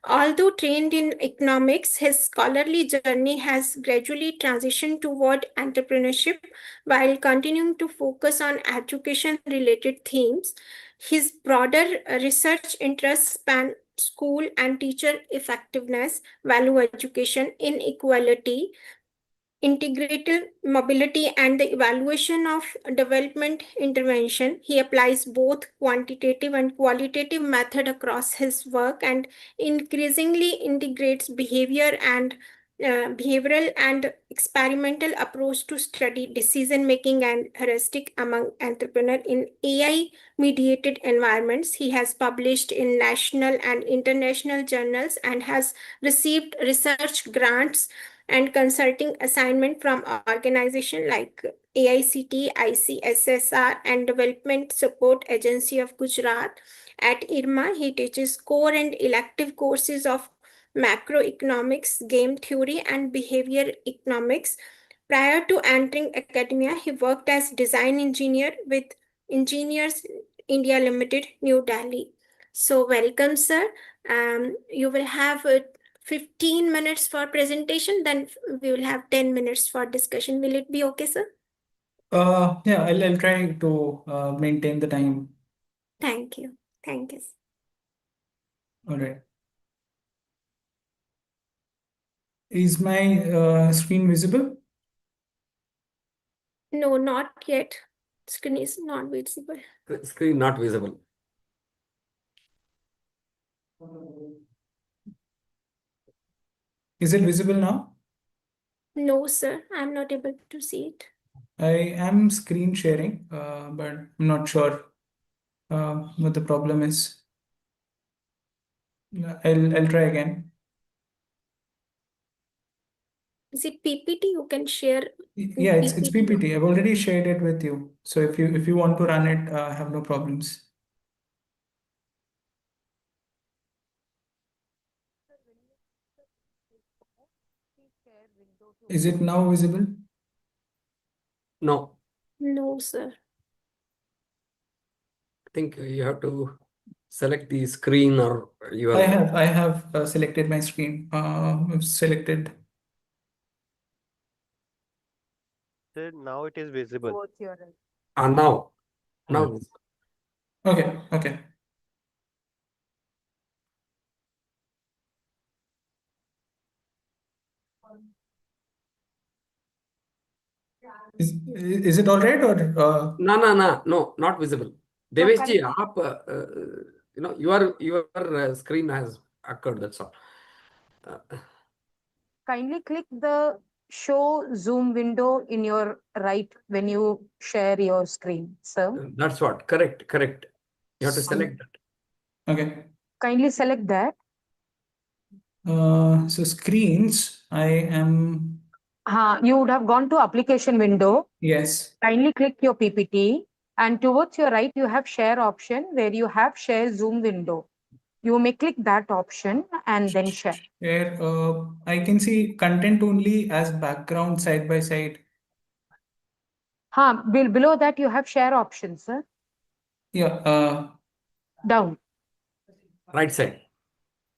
Although trained in economics, his scholarly journey has gradually transitioned toward entrepreneurship while continuing to focus on education-related themes. His broader research interests span school and teacher effectiveness, value education, inequality, integrated mobility and the evaluation of development intervention. He applies both quantitative and qualitative method across his work and increasingly integrates behavioral and experimental approach to study decision making and heuristic among entrepreneurs in AI mediated environments. He has published in national and international journals and has received research grants and consulting assignment from organizations like AICT, ICSSR, and Development Support Agency of Gujarat. At IRMA, he teaches core and elective courses of macroeconomics, game theory, and behavior economics. Prior to entering academia, he worked as design engineer with Engineers India Limited, New Delhi. So welcome, sir. You will have 15 minutes for presentation, then we will have 10 minutes for discussion. Will it be okay, sir? Yeah, I'll try to maintain the time. Thank you. Thank you. All right. Is my screen visible? No, not yet. Screen is not visible. Screen not visible. Is it visible now? No, sir, I'm not able to see it. I am screen sharing, but I'm not sure what the problem is. I'll try again. Is it PPT? You can share. Yeah, it's PPT. I've already shared it with you. So if you want to run it, I have no problems. Is it now visible? No, No, sir. I think you have to select the screen or your. I have selected my screen. I've selected. Sir, now it is visible. Now. Okay. Is it all right or No, not visible. Deveshji, your screen has occurred. That's all. Kindly click the show Zoom window in your right when you share your screen, sir. That's what. Correct. You have to select that. okay? Kindly select that. So screens, I am, You would have gone to application window. yes. Kindly click your PPT and towards your right you have share option where you have share Zoom window. You may click that option and then share. Here, I can see content only as background side by side. Below that you have share option, sir. Yeah, Down. Right side.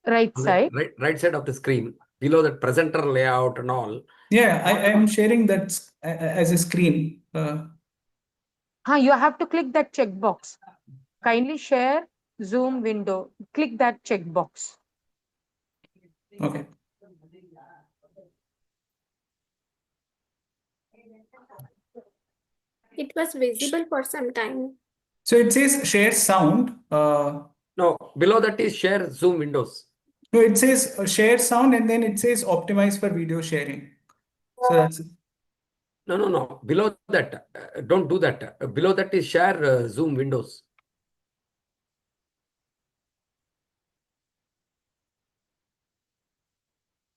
Right side. Right side of the screen. Below that presenter layout and all. yeah, I am sharing that as a screen. You have to click that checkbox. Kindly share Zoom window. Click that checkbox. Okay. It was visible for some time. So it says share sound. No, below that is share Zoom windows. No, it says share sound and then it says optimize for video sharing. So that's No. Below that, don't do that. Below that is share Zoom windows.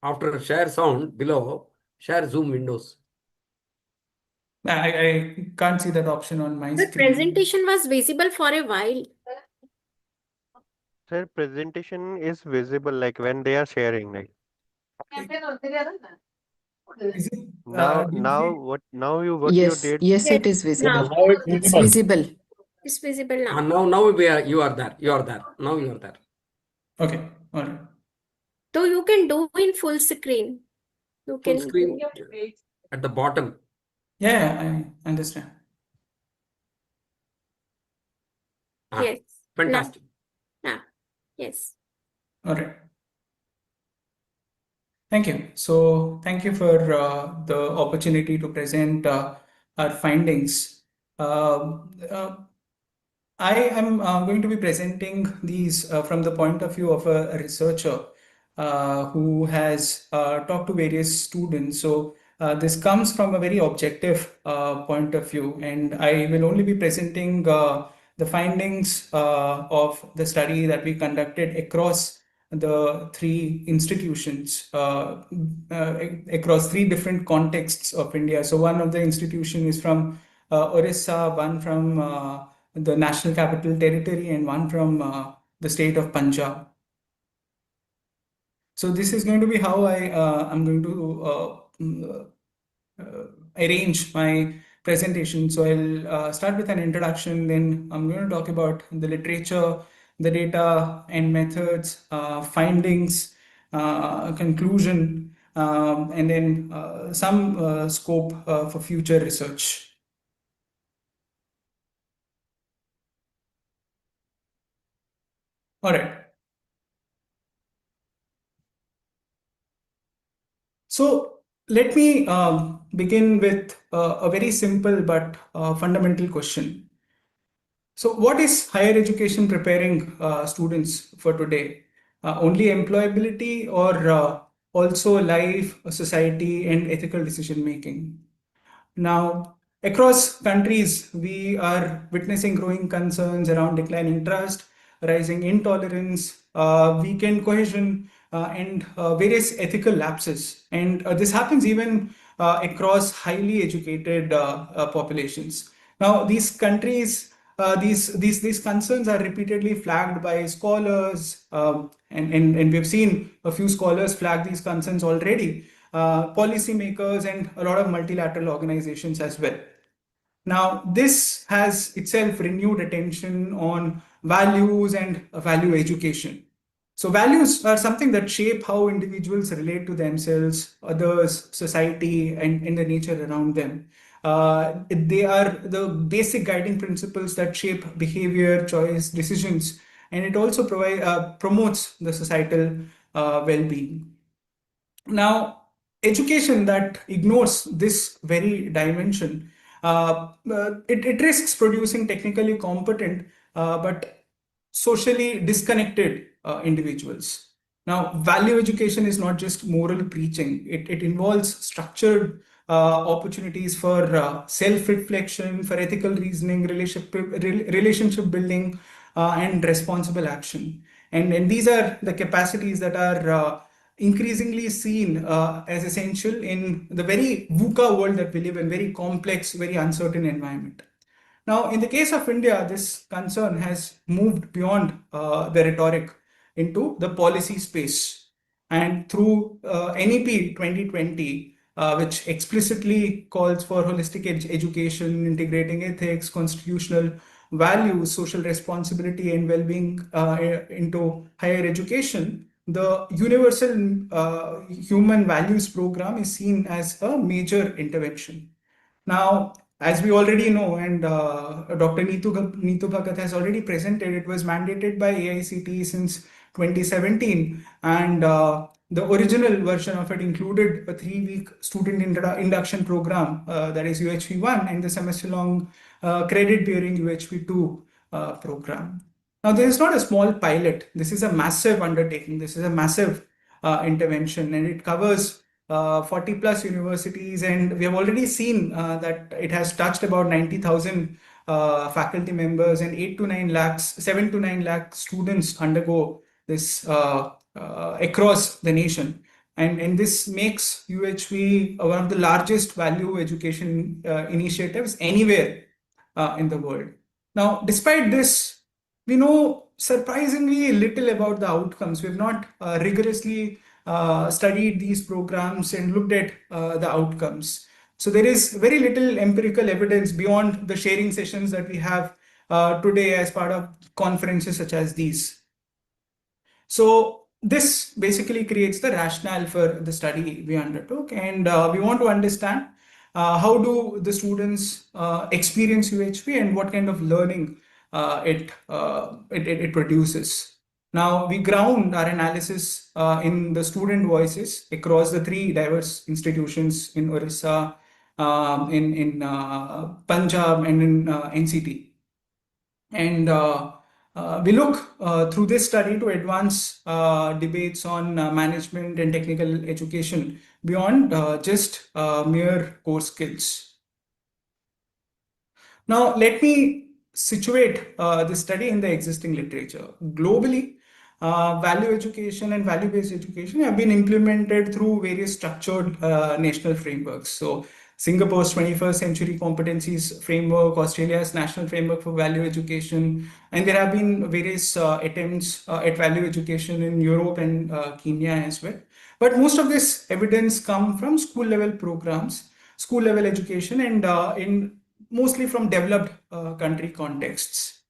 After share sound, below share Zoom windows. I can't see that option on my The screen. presentation was visible for a while. Sir, presentation is visible like when they are sharing. Like Is it, now what you Yes, did. yes, it is visible. It's visible. It's visible now. Now you are there. Now you are there. Okay, all right. So you can do in full screen. You Full can screen at the bottom. Yeah, I understand. Yes. Fantastic. Yes. All right. Thank you. So thank you for the opportunity to present our findings. I am going to be presenting these from the point of view of a researcher who has talked to various students. So this comes from a very objective point of view, and I will only be presenting the findings of the study that we conducted across the three institutions, across three different contexts of India. So one of the institution is from Orissa, one from the National Capital Territory, and one from the state of Punjab. So this is going to be how I'm going to arrange my presentation. So I'll start with an introduction, then I'm going to talk about the literature, the data and methods, findings, conclusion, and then some scope for future research. All right. So let me begin with a very simple but fundamental question. So what is higher education preparing students for today? Only employability, or also life, society, and ethical decision making? Now, across countries, we are witnessing growing concerns around declining trust, rising intolerance, weakened cohesion, and various ethical lapses. And this happens even across highly educated populations. Now, these countries, these concerns are repeatedly flagged by scholars, and we've seen a few scholars flag these concerns already, policymakers, and a lot of multilateral organizations as well. Now, this has itself renewed attention on values and value education. So values are something that shape how individuals relate to themselves, others, society, and the nature around them. They are the basic guiding principles that shape behavior, choice, decisions, and it also promotes the societal well-being. Now, education that ignores this very dimension, it risks producing technically competent but socially disconnected individuals. Now, value education is not just moral preaching. It involves structured opportunities for self-reflection, for ethical reasoning, relationship building, and responsible action. And these are the capacities that are increasingly seen as essential in the very VUCA world that we live in, very complex, very uncertain environment. Now, in the case of India, this concern has moved beyond the rhetoric into the policy space. And through NEP 2020, which explicitly calls for holistic education, integrating ethics, constitutional values, social responsibility, and well-being into higher education, the Universal Human Values Program is seen as a major intervention. Now, as we already know, and Dr. Neetu Bhagat has already presented, it was mandated by AICTE since 2017, and the original version of it included a 3-week student induction program, that is UHV1, and the semester-long credit-bearing UHV2 program. Now, this is not a small pilot. This is a massive undertaking. This is a massive intervention, and it covers 40 plus universities, and we have already seen that it has touched about 90,000 faculty members, and 7 to 9 lakh students undergo this across the nation. And this makes UHV one of the largest value education initiatives anywhere in the world. Now, despite this, we know surprisingly little about the outcomes. We've not rigorously studied these programs and looked at the outcomes. So there is very little empirical evidence beyond the sharing sessions that we have today as part of conferences such as these. So this basically creates the rationale for the study we undertook, and we want to understand how do the students experience UHV and what kind of learning it produces. Now, we ground our analysis in the student voices across the three diverse institutions in Orissa, in Punjab, and in NCT. And we look through this study to advance debates on management and technical education beyond just mere core skills. Now, let me situate this study in the existing literature. Globally, value education and value-based education have been implemented through various structured national frameworks. So, Singapore's 21st Century Competencies Framework, Australia's National Framework for Value Education, and there have been various attempts at value education in Europe and Kenya as well. But most of this evidence comes from school-level programs, school-level education, and mostly from developed country contexts.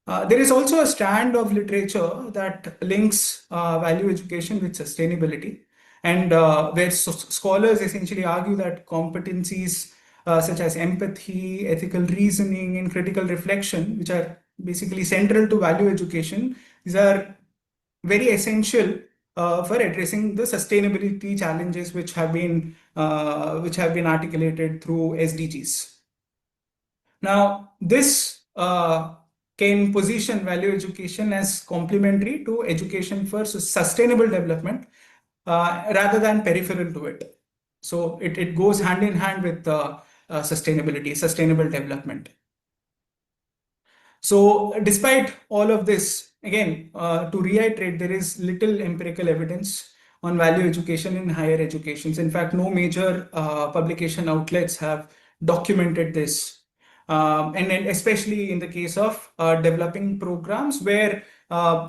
There is also a strand of literature that links value education with sustainability, and where scholars essentially argue that competencies such as empathy, ethical reasoning, and critical reflection, which are basically central to value education, these are very essential for addressing the sustainability challenges which have been articulated through SDGs. Now, this can position value education as complementary to education for sustainable development rather than peripheral to it. So it goes hand in hand with sustainability, sustainable development. So despite all of this, again, to reiterate, there is little empirical evidence on value education in higher educations. In fact, no major publication outlets have documented this. And then especially in the case of developing programs where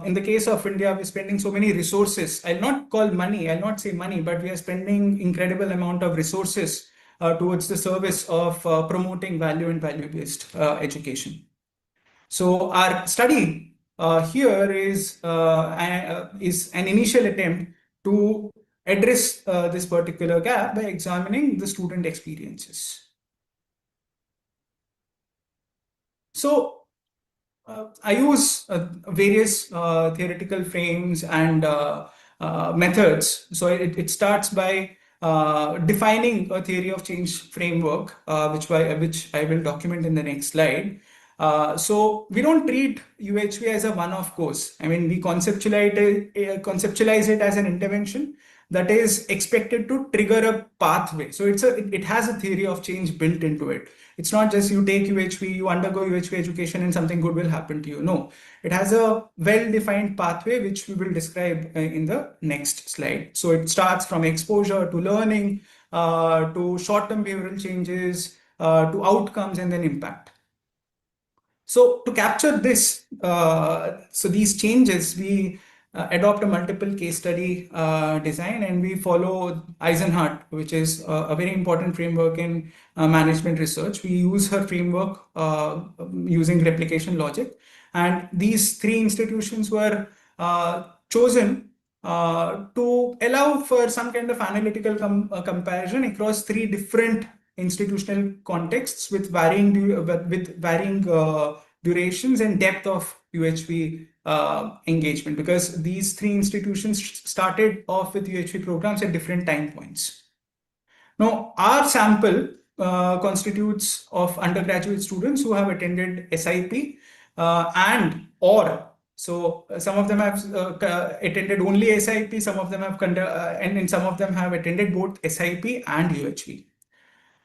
in the case of India, we're spending so many resources. I'll not call money, I'll not say money, but we are spending incredible amount of resources towards the service of promoting value and value-based education. So our study here is an initial attempt to address this particular gap by examining the student experiences. So I use various theoretical frames and methods. So it starts by defining a theory of change framework, which I will document in the next slide. So we don't treat UHV as a one-off course. I mean, we conceptualize it as an intervention that is expected to trigger a pathway. So it has a theory of change built into it. It's not just you take UHV, you undergo UHV education and something good will happen to you. No, it has a well-defined pathway, which we will describe in the next slide. So it starts from exposure to learning, to short-term behavioral changes, to outcomes and then impact. So to capture this, so these changes, we adopt a multiple case study design, and we follow Eisenhardt, which is a very important framework in management research. We use her framework using replication logic, and these three institutions were chosen to allow for some kind of analytical comparison across three different institutional contexts with varying durations and depth of UHV engagement, because these three institutions started off with UHV programs at different time points. Now, our sample constitutes of undergraduate students who have attended SIP or so some of them have attended only SIP, some of them have and some of them have attended both SIP and UHV.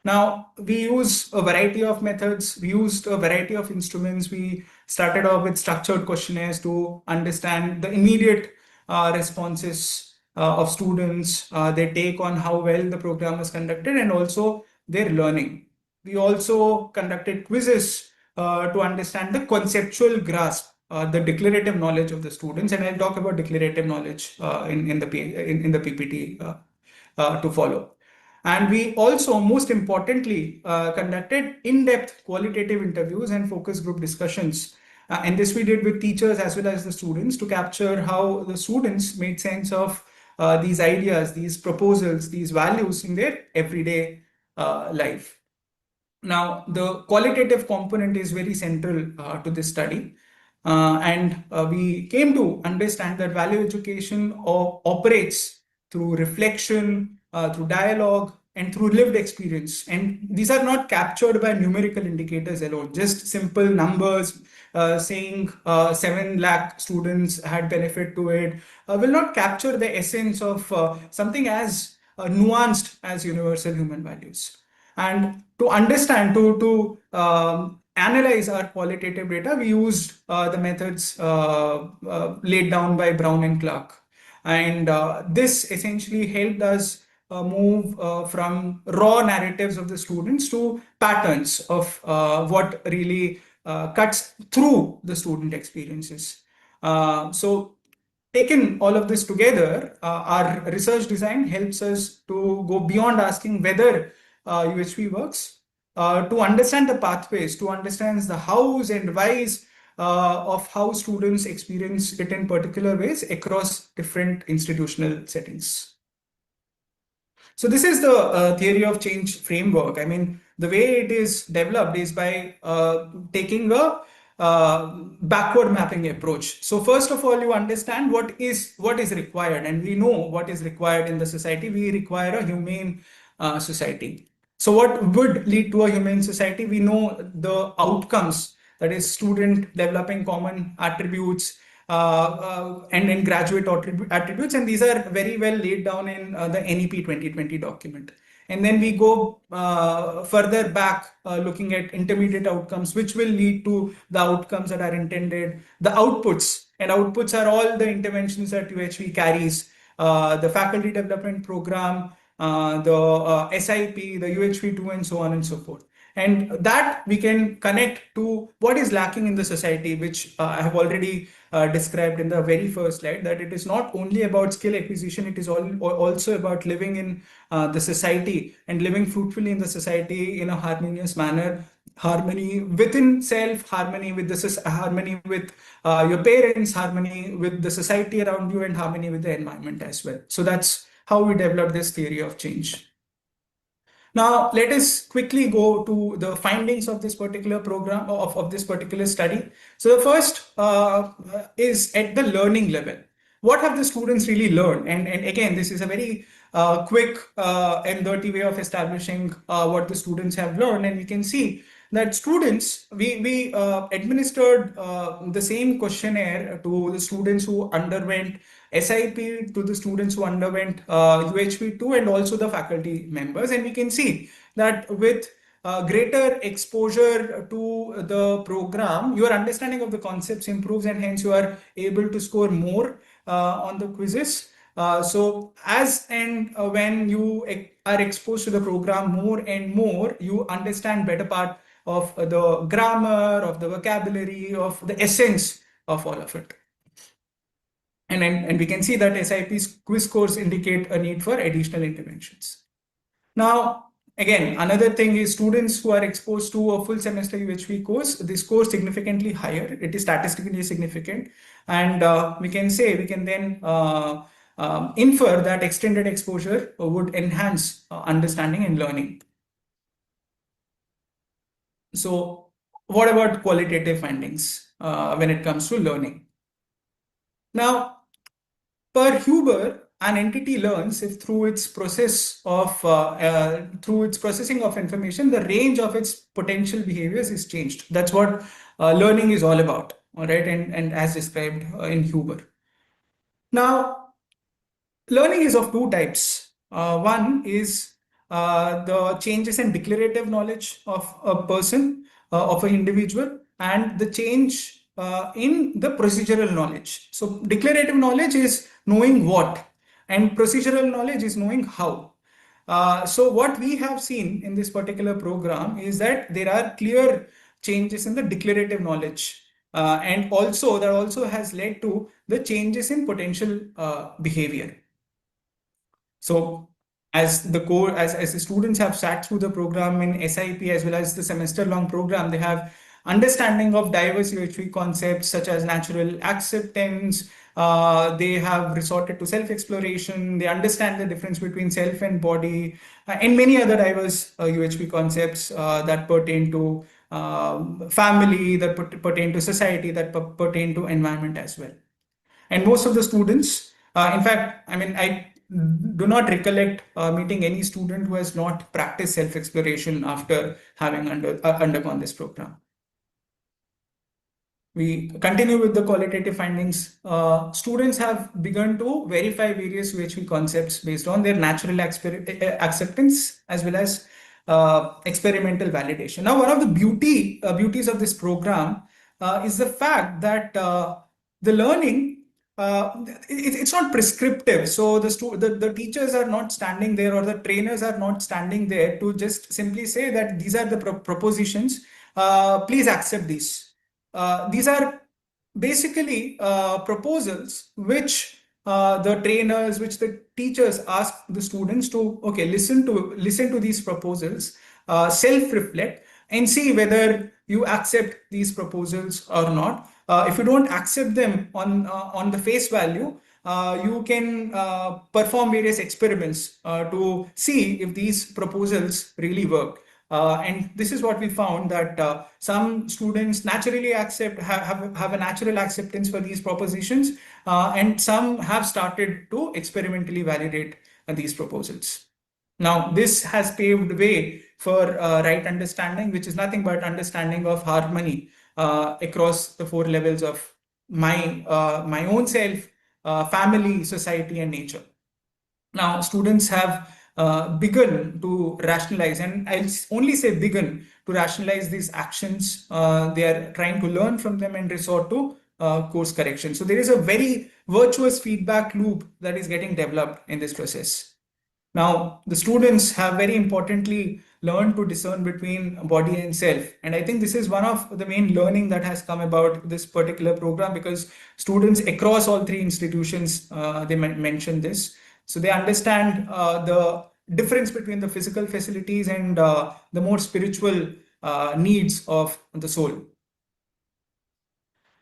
Now, we use a variety of methods. We used a variety of instruments. We started off with structured questionnaires to understand the immediate responses of students, their take on how well the program was conducted, and also their learning. We also conducted quizzes to understand the conceptual grasp, the declarative knowledge of the students, and I'll talk about declarative knowledge in the PPT to follow. And we also, most importantly, conducted in-depth qualitative interviews and focus group discussions. And this we did with teachers as well as the students to capture how the students made sense of these ideas, these proposals, these values in their everyday life. Now, the qualitative component is very central to this study. And we came to understand that value education operates through reflection, through dialogue, and through lived experience. And these are not captured by numerical indicators alone, just simple numbers saying 7 lakh students had benefit to it will not capture the essence of something as nuanced as universal human values. And to understand, to analyze our qualitative data, we used the methods laid down by Brown and Clark. And this essentially helped us move from raw narratives of the students to patterns of what really cuts through the student experiences. So taken all of this together, our research design helps us to go beyond asking whether UHV works, to understand the pathways, to understand the hows and whys of how students experience it in particular ways across different institutional settings. So this is the theory of change framework. I mean, the way it is developed is by taking a backward mapping approach. So first of all, you understand what is required, and we know what is required in the society. We require a humane society. So what would lead to a humane society? We know the outcomes, that is student developing common attributes, and then graduate attributes, and these are very well laid down in the NEP 2020 document. And then we go further back, looking at intermediate outcomes, which will lead to the outcomes that are intended, the outputs, and outputs are all the interventions that UHV carries, the faculty development program, the SIP, the UHV2, and so on and so forth. And that we can connect to what is lacking in the society, which I have already described in the very first slide, that it is not only about skill acquisition, it is also about living in the society and living fruitfully in the society in a harmonious manner, harmony within self, harmony with harmony with your parents, harmony with the society around you, and harmony with the environment as well. So that's how we developed this theory of change. Now, let us quickly go to the findings of this particular program, of this particular study. So the first is at the learning level. What have the students really learned? And again, this is a very quick and dirty way of establishing what the students have learned. And we can see that students, we administered the same questionnaire to the students who underwent SIP, to the students who underwent UHV2, and also the faculty members. And we can see that with greater exposure to the program, your understanding of the concepts improves, and hence you are able to score more on the quizzes. So as and when you are exposed to the program more and more, you understand better part of the grammar, of the vocabulary, of the essence of all of it. And we can see that SIP's quiz scores indicate a need for additional interventions. Now, again, another thing is students who are exposed to a full semester UHV course, they score significantly higher. It is statistically significant. And we can then infer that extended exposure would enhance understanding and learning. So what about qualitative findings when it comes to learning? Now, per Huber, an entity learns if through its processing of information, the range of its potential behaviors is changed. That's what learning is all about, all right, and as described in Huber. Now, learning is of two types. One is the changes in declarative knowledge of a person, of an individual, and the change in the procedural knowledge. So declarative knowledge is knowing what, and procedural knowledge is knowing how. So what we have seen in this particular program is that there are clear changes in the declarative knowledge, and also that also has led to the changes in potential behavior. So as the students have sat through the program in SIP as well as the semester-long program, they have understanding of diverse UHV concepts such as natural acceptance. They have resorted to self-exploration. They understand the difference between self and body, and many other diverse UHV concepts that pertain to family, that pertain to society, that pertain to environment as well. And most of the students, in fact, I mean, I do not recollect meeting any student who has not practiced self-exploration after having undergone this program. We continue with the qualitative findings. Students have begun to verify various UHV concepts based on their natural acceptance as well as experimental validation. Now, one of the beauties of this program is the fact that the learning it's not prescriptive. So the teachers are not standing there, or the trainers are not standing there to just simply say that these are the propositions. Please accept these. These are basically proposals which the trainers, which the teachers ask the students to, okay, listen to these proposals, self-reflect, and see whether you accept these proposals or not. If you don't accept them on the face value, you can perform various experiments to see if these proposals really work. And this is what we found, that some students naturally have a natural acceptance for these propositions, and some have started to experimentally validate these proposals. Now, this has paved way for right understanding, which is nothing but understanding of harmony across the 4 levels of my own self, family, society, and nature. Now, students have begun to rationalize, and I'll only say begun to rationalize these actions. They are trying to learn from them and resort to course correction. So there is a very virtuous feedback loop that is getting developed in this process. Now, the students have very importantly learned to discern between body and self. And I think this is one of the main learning that has come about this particular program, because students across all 3 institutions, they mentioned this. So they understand the difference between the physical facilities and the more spiritual needs of the soul.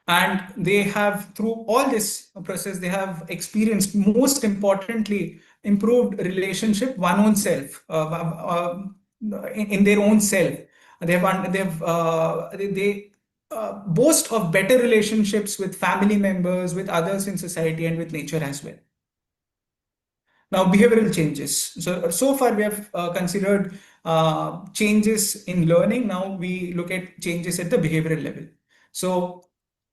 And they have, through all this process, they have experienced, most importantly, improved relationship, one own self, in their own self. They boast of better relationships with family members, with others in society, and with nature as well. Now, behavioral changes. So far we have considered changes in learning. Now we look at changes at the behavioral level. So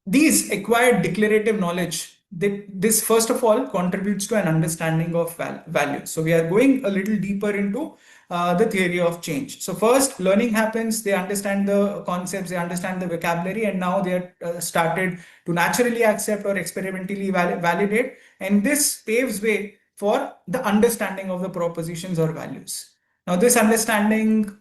these acquired declarative knowledge, this first of all contributes to an understanding of values. So we are going a little deeper into the theory of change. So first, learning happens, they understand the concepts, they understand the vocabulary, and now they are started to naturally accept or experimentally validate. And this paves way for the understanding of the propositions or values. Now, this understanding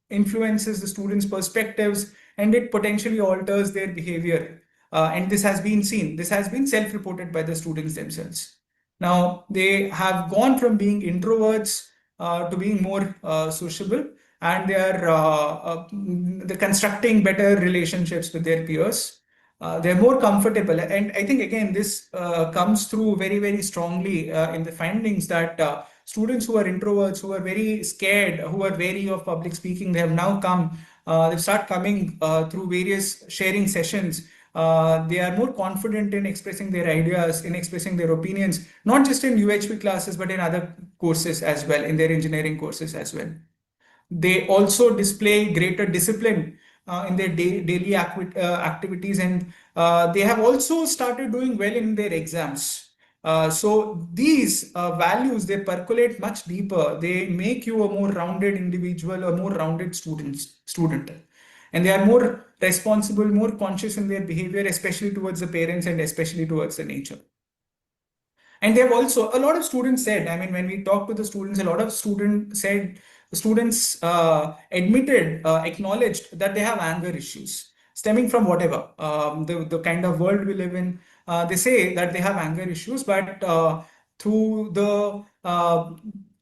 influences the students' perspectives, and it potentially alters their behavior. And this has been seen. This has been self-reported by the students themselves. Now, they have gone from being introverts to being more sociable, and they're constructing better relationships with their peers. They're more comfortable. And I think, again, this comes through very, very strongly in the findings that students who are introverts, who are very scared, who are wary of public speaking, they have now come, they've started coming through various sharing sessions. They are more confident in expressing their ideas, in expressing their opinions, not just in UHV classes, but in other courses as well, in their engineering courses as well. They also display greater discipline in their daily activities, and they have also started doing well in their exams. So these values, they percolate much deeper. They make you a more rounded individual, a more rounded student. And they are more responsible, more conscious in their behavior, especially towards the parents and especially towards the nature. And they have also, a lot of students said, I mean, when we talked to the students, a lot of students said, acknowledged that they have anger issues stemming from whatever, the kind of world we live in. They say that they have anger issues, but through the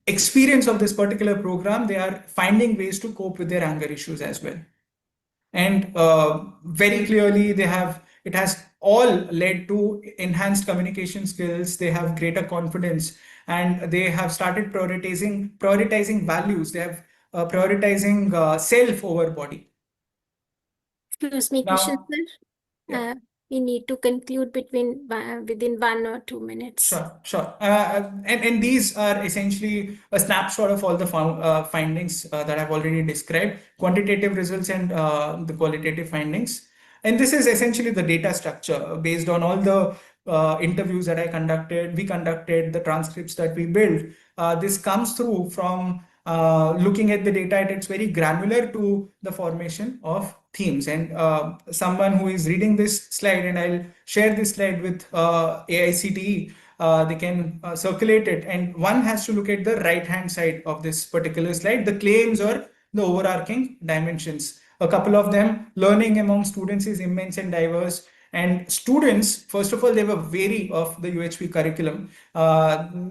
experience of this particular program, they are finding ways to cope with their anger issues as well. And very clearly, it has all led to enhanced communication skills. They have greater confidence, and they have started prioritizing values. They have prioritizing self over body. Excuse me, Now, Kishan sir. yeah. We need to conclude within 1 or 2 minutes. Sure. And these are essentially a snapshot of all the findings that I've already described, quantitative results and the qualitative findings. And this is essentially the data structure based on all the interviews that we conducted, the transcripts that we built. This comes through from looking at the data at its very granular to the formation of themes. And someone who is reading this slide, and I'll share this slide with AICTE, they can circulate it. And one has to look at the right-hand side of this particular slide, the claims or the overarching dimensions. A couple of them: learning among students is immense and diverse. And students, first of all, they were wary of the UHV curriculum.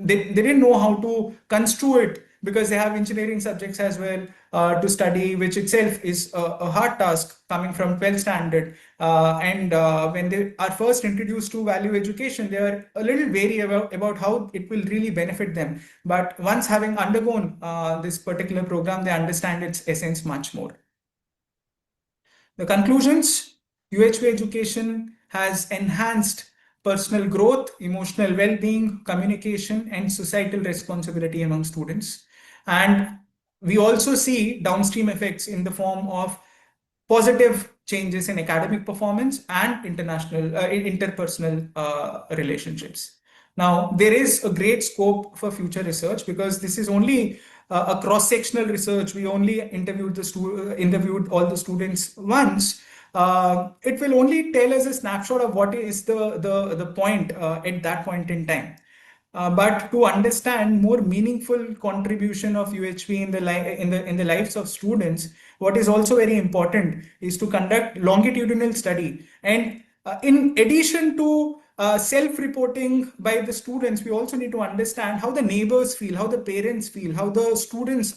They didn't know how to construe it, because they have engineering subjects as well to study, which itself is a hard task coming from 12th standard. And when they are first introduced to value education, they are a little wary about how it will really benefit them. But once having undergone this particular program, they understand its essence much more. The conclusions: UHV education has enhanced personal growth, emotional well-being, communication, and societal responsibility among students. And we also see downstream effects in the form of positive changes in academic performance and interpersonal relationships. Now, there is a great scope for future research, because this is only a cross-sectional research. We only interviewed all the students once. It will only tell us a snapshot of what is the point at that point in time. But to understand more meaningful contribution of UHV in the lives of students, what is also very important is to conduct longitudinal study. And in addition to self-reporting by the students, we also need to understand how the neighbors feel, how the parents feel, how the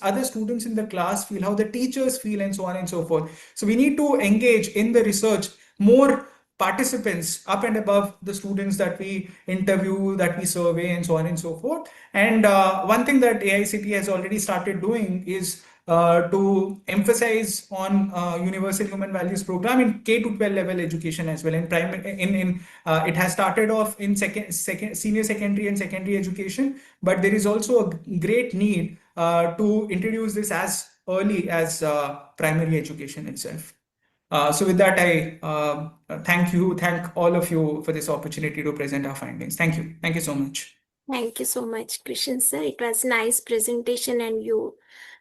other students in the class feel, how the teachers feel, and so on and so forth. So we need to engage in the research more participants up and above the students that we interview, that we survey, and so on and so forth. And one thing that AICTE has already started doing is to emphasize on universal human values program in K to 12 level education as well. It has started off in senior secondary and secondary education, but there is also a great need to introduce this as early as primary education itself. So with that, I thank all of you for this opportunity to present our findings. Thank you. Thank you so much. Thank you so much, Kishan sir. It was nice presentation, and you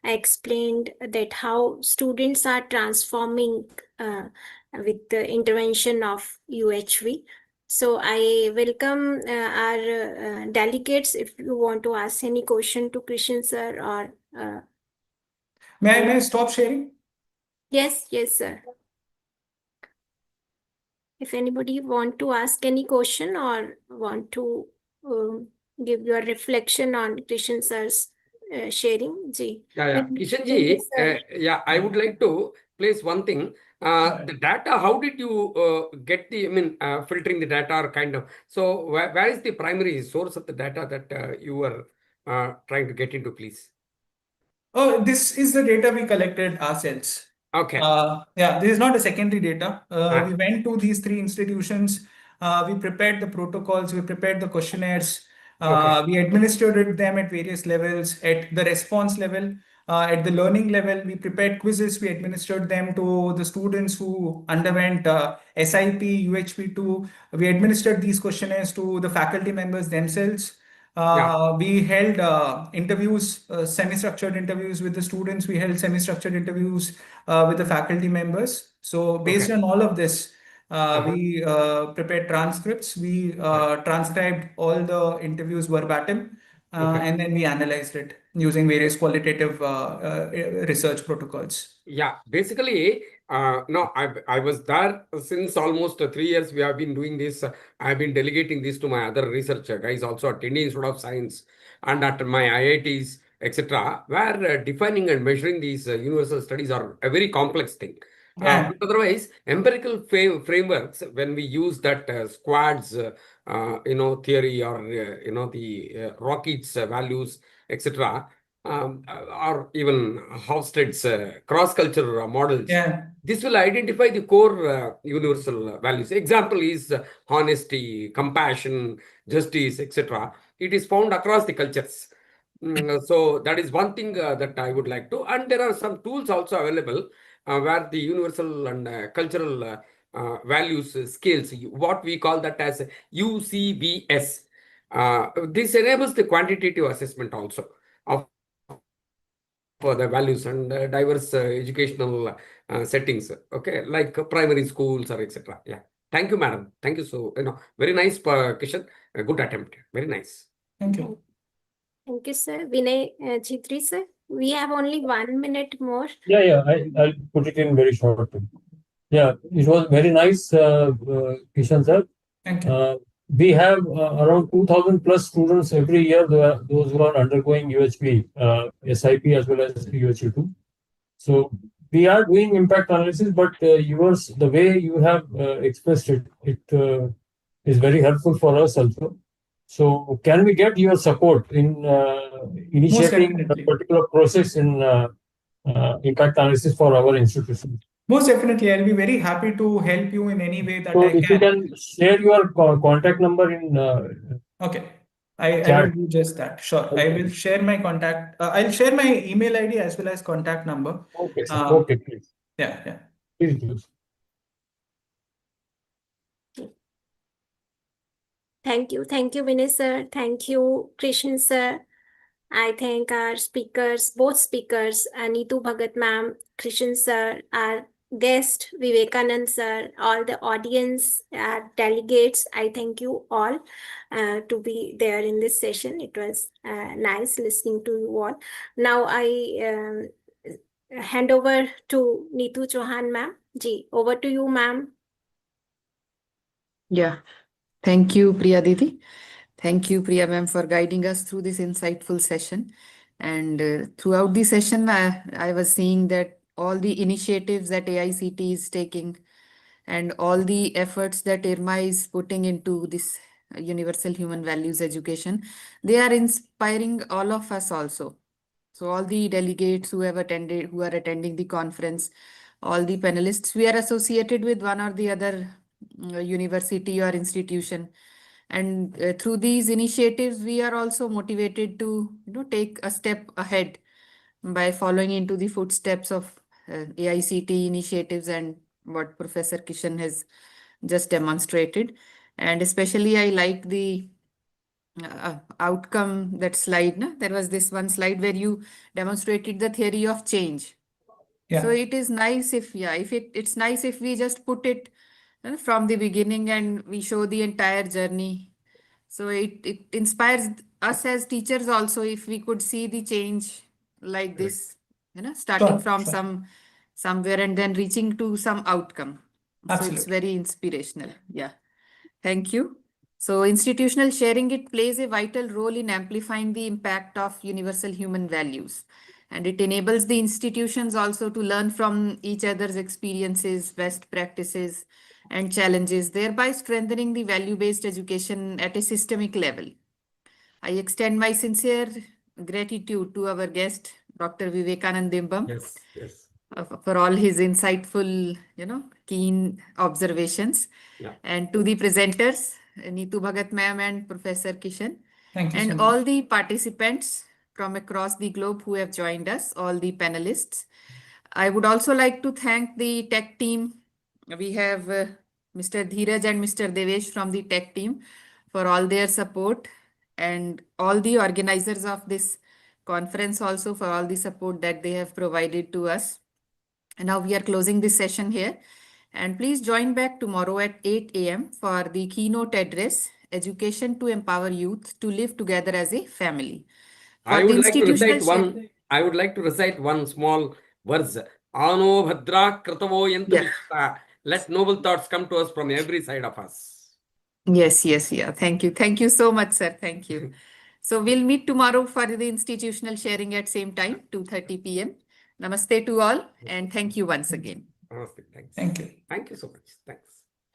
explained that how students are transforming with the intervention of UHV. So I welcome our delegates. If you want to ask any question to Kishan sir, or May I stop sharing? yes, sir. If anybody want to ask any question or want to give your reflection on Kishan sir's sharing, ji. Yeah. Kishan ji, I would like to place one thing. The data, how did you get filtering the data or kind of? So where is the primary source of the data that you were trying to get into, please? Oh, this is the data we collected ourselves. Okay. This is not a secondary data. We went to these 3 institutions. We prepared the protocols. We prepared the questionnaires. We administered them at various levels. At the response level, at the learning level, we prepared quizzes. We administered them to the students who underwent SIP, UHV2. We administered these questionnaires to the faculty members themselves. We held interviews, semi-structured interviews with the students. We held semi-structured interviews with the faculty members. So based on all of this, we prepared transcripts. We transcribed all the interviews verbatim, and then we analyzed it using various qualitative research protocols. Yeah, basically, no, I was there since almost 3 years. We have been doing this. I have been delegating this to my other research guys also at Indian Institute of Science and at my IITs, etc., where defining and measuring these universal studies are a very complex thing. But otherwise, empirical frameworks, when we use that squads, theory or the Rockett's values, etc., or even Hofstede's cross-culture models. Yeah. This will identify the core universal values. Example is honesty, compassion, justice, etc. It is found across the cultures. So that is one thing that I would like to. And there are some tools also available where the universal and cultural values scales, what we call that as UCVS. This enables the quantitative assessment also of for the values and diverse educational settings, okay, like primary schools or etc. Yeah. Thank you, madam. Thank you. So, very nice, Kishan. A good attempt. Very nice. Thank you. Thank you, sir. Vinay Chitri, sir. We have only 1 minute more. Yeah, I'll put it in very short. Yeah, it was very nice, Kishan sir. Thank you. We have around 2,000 plus students every year, those who are undergoing UHV, SIP as well as UHV2. So we are doing impact analysis, but yours, the way you have expressed it, it is very helpful for us also. So can we get your support in initiating a definitely. particular process in impact analysis for our institution? Most definitely, I'll be very happy to help you in any way that So I if you can. can share your contact number in Okay. I chat. will do just that. Sure. I Okay. will share my contact. I'll share my email ID as well as contact number. Okay, sir. Um, Okay, please. Yeah. Please do. Thank you. Thank you, Vinay, sir. Thank you, Krishan, sir. I thank our speakers, both speakers, Neetu Bhagat ma'am, Krishan sir, our guest, Vivekanand sir, all the audience, delegates. I thank you all to be there in this session. It was nice listening to you all. Now I hand over to Neetu Chauhan ma'am. Ji, over to you, ma'am. Yeah. Thank you, Priya Didi. Thank you, Priya ma'am, for guiding us through this insightful session. And throughout the session, I was seeing that all the initiatives that AICT is taking and all the efforts that IRMA is putting into this universal human values education, they are inspiring all of us also. So all the delegates who are attending the conference, all the panelists, we are associated with one or the other university or institution. And through these initiatives, we are also motivated to take a step ahead by following into the footsteps of AICT initiatives and what Professor Kishan has just demonstrated. And especially I like the outcome, that slide. No? There was this one slide where you demonstrated the theory of change. Yeah. So it is nice if it's nice if we just put it from the beginning and we show the entire journey. So it inspires us as teachers also if we could see the change like this, starting from somewhere and then reaching to some outcome. Absolutely. So it's very inspirational. Yeah. Thank you. So institutional sharing, it plays a vital role in amplifying the impact of universal human values. And it enables the institutions also to learn from each other's experiences, best practices, and challenges, thereby strengthening the value-based education at a systemic level. I extend my sincere gratitude to our guest, Dr. Vivekanand Dimbam, Yes. For all his insightful, keen observations. Yeah. And to the presenters, Neetu Bhagat ma'am and Professor Kishan. Thank you so And much. all the participants from across the globe who have joined us, all the panelists. I would also like to thank the tech team. We have Mr. Dheeraj and Mr. Devesh from the tech team for all their support, and all the organizers of this conference also for all the support that they have provided to us. And now we are closing this session here. And please join back tomorrow at 8 a.m. for the keynote address, Education to Empower Youth to Live Together as a Family. I would like to recite one small verse. Ano Bhadra Kratavo Yantu. Let noble thoughts come to us from every side of us. Yes. Thank you. Thank you so much, sir. Thank you. So we'll meet tomorrow for the institutional sharing at same time, 2:30 p.m. Namaste to all, and thank you once again. Namaste. Thanks. Thank you. Thank you so much. Thanks.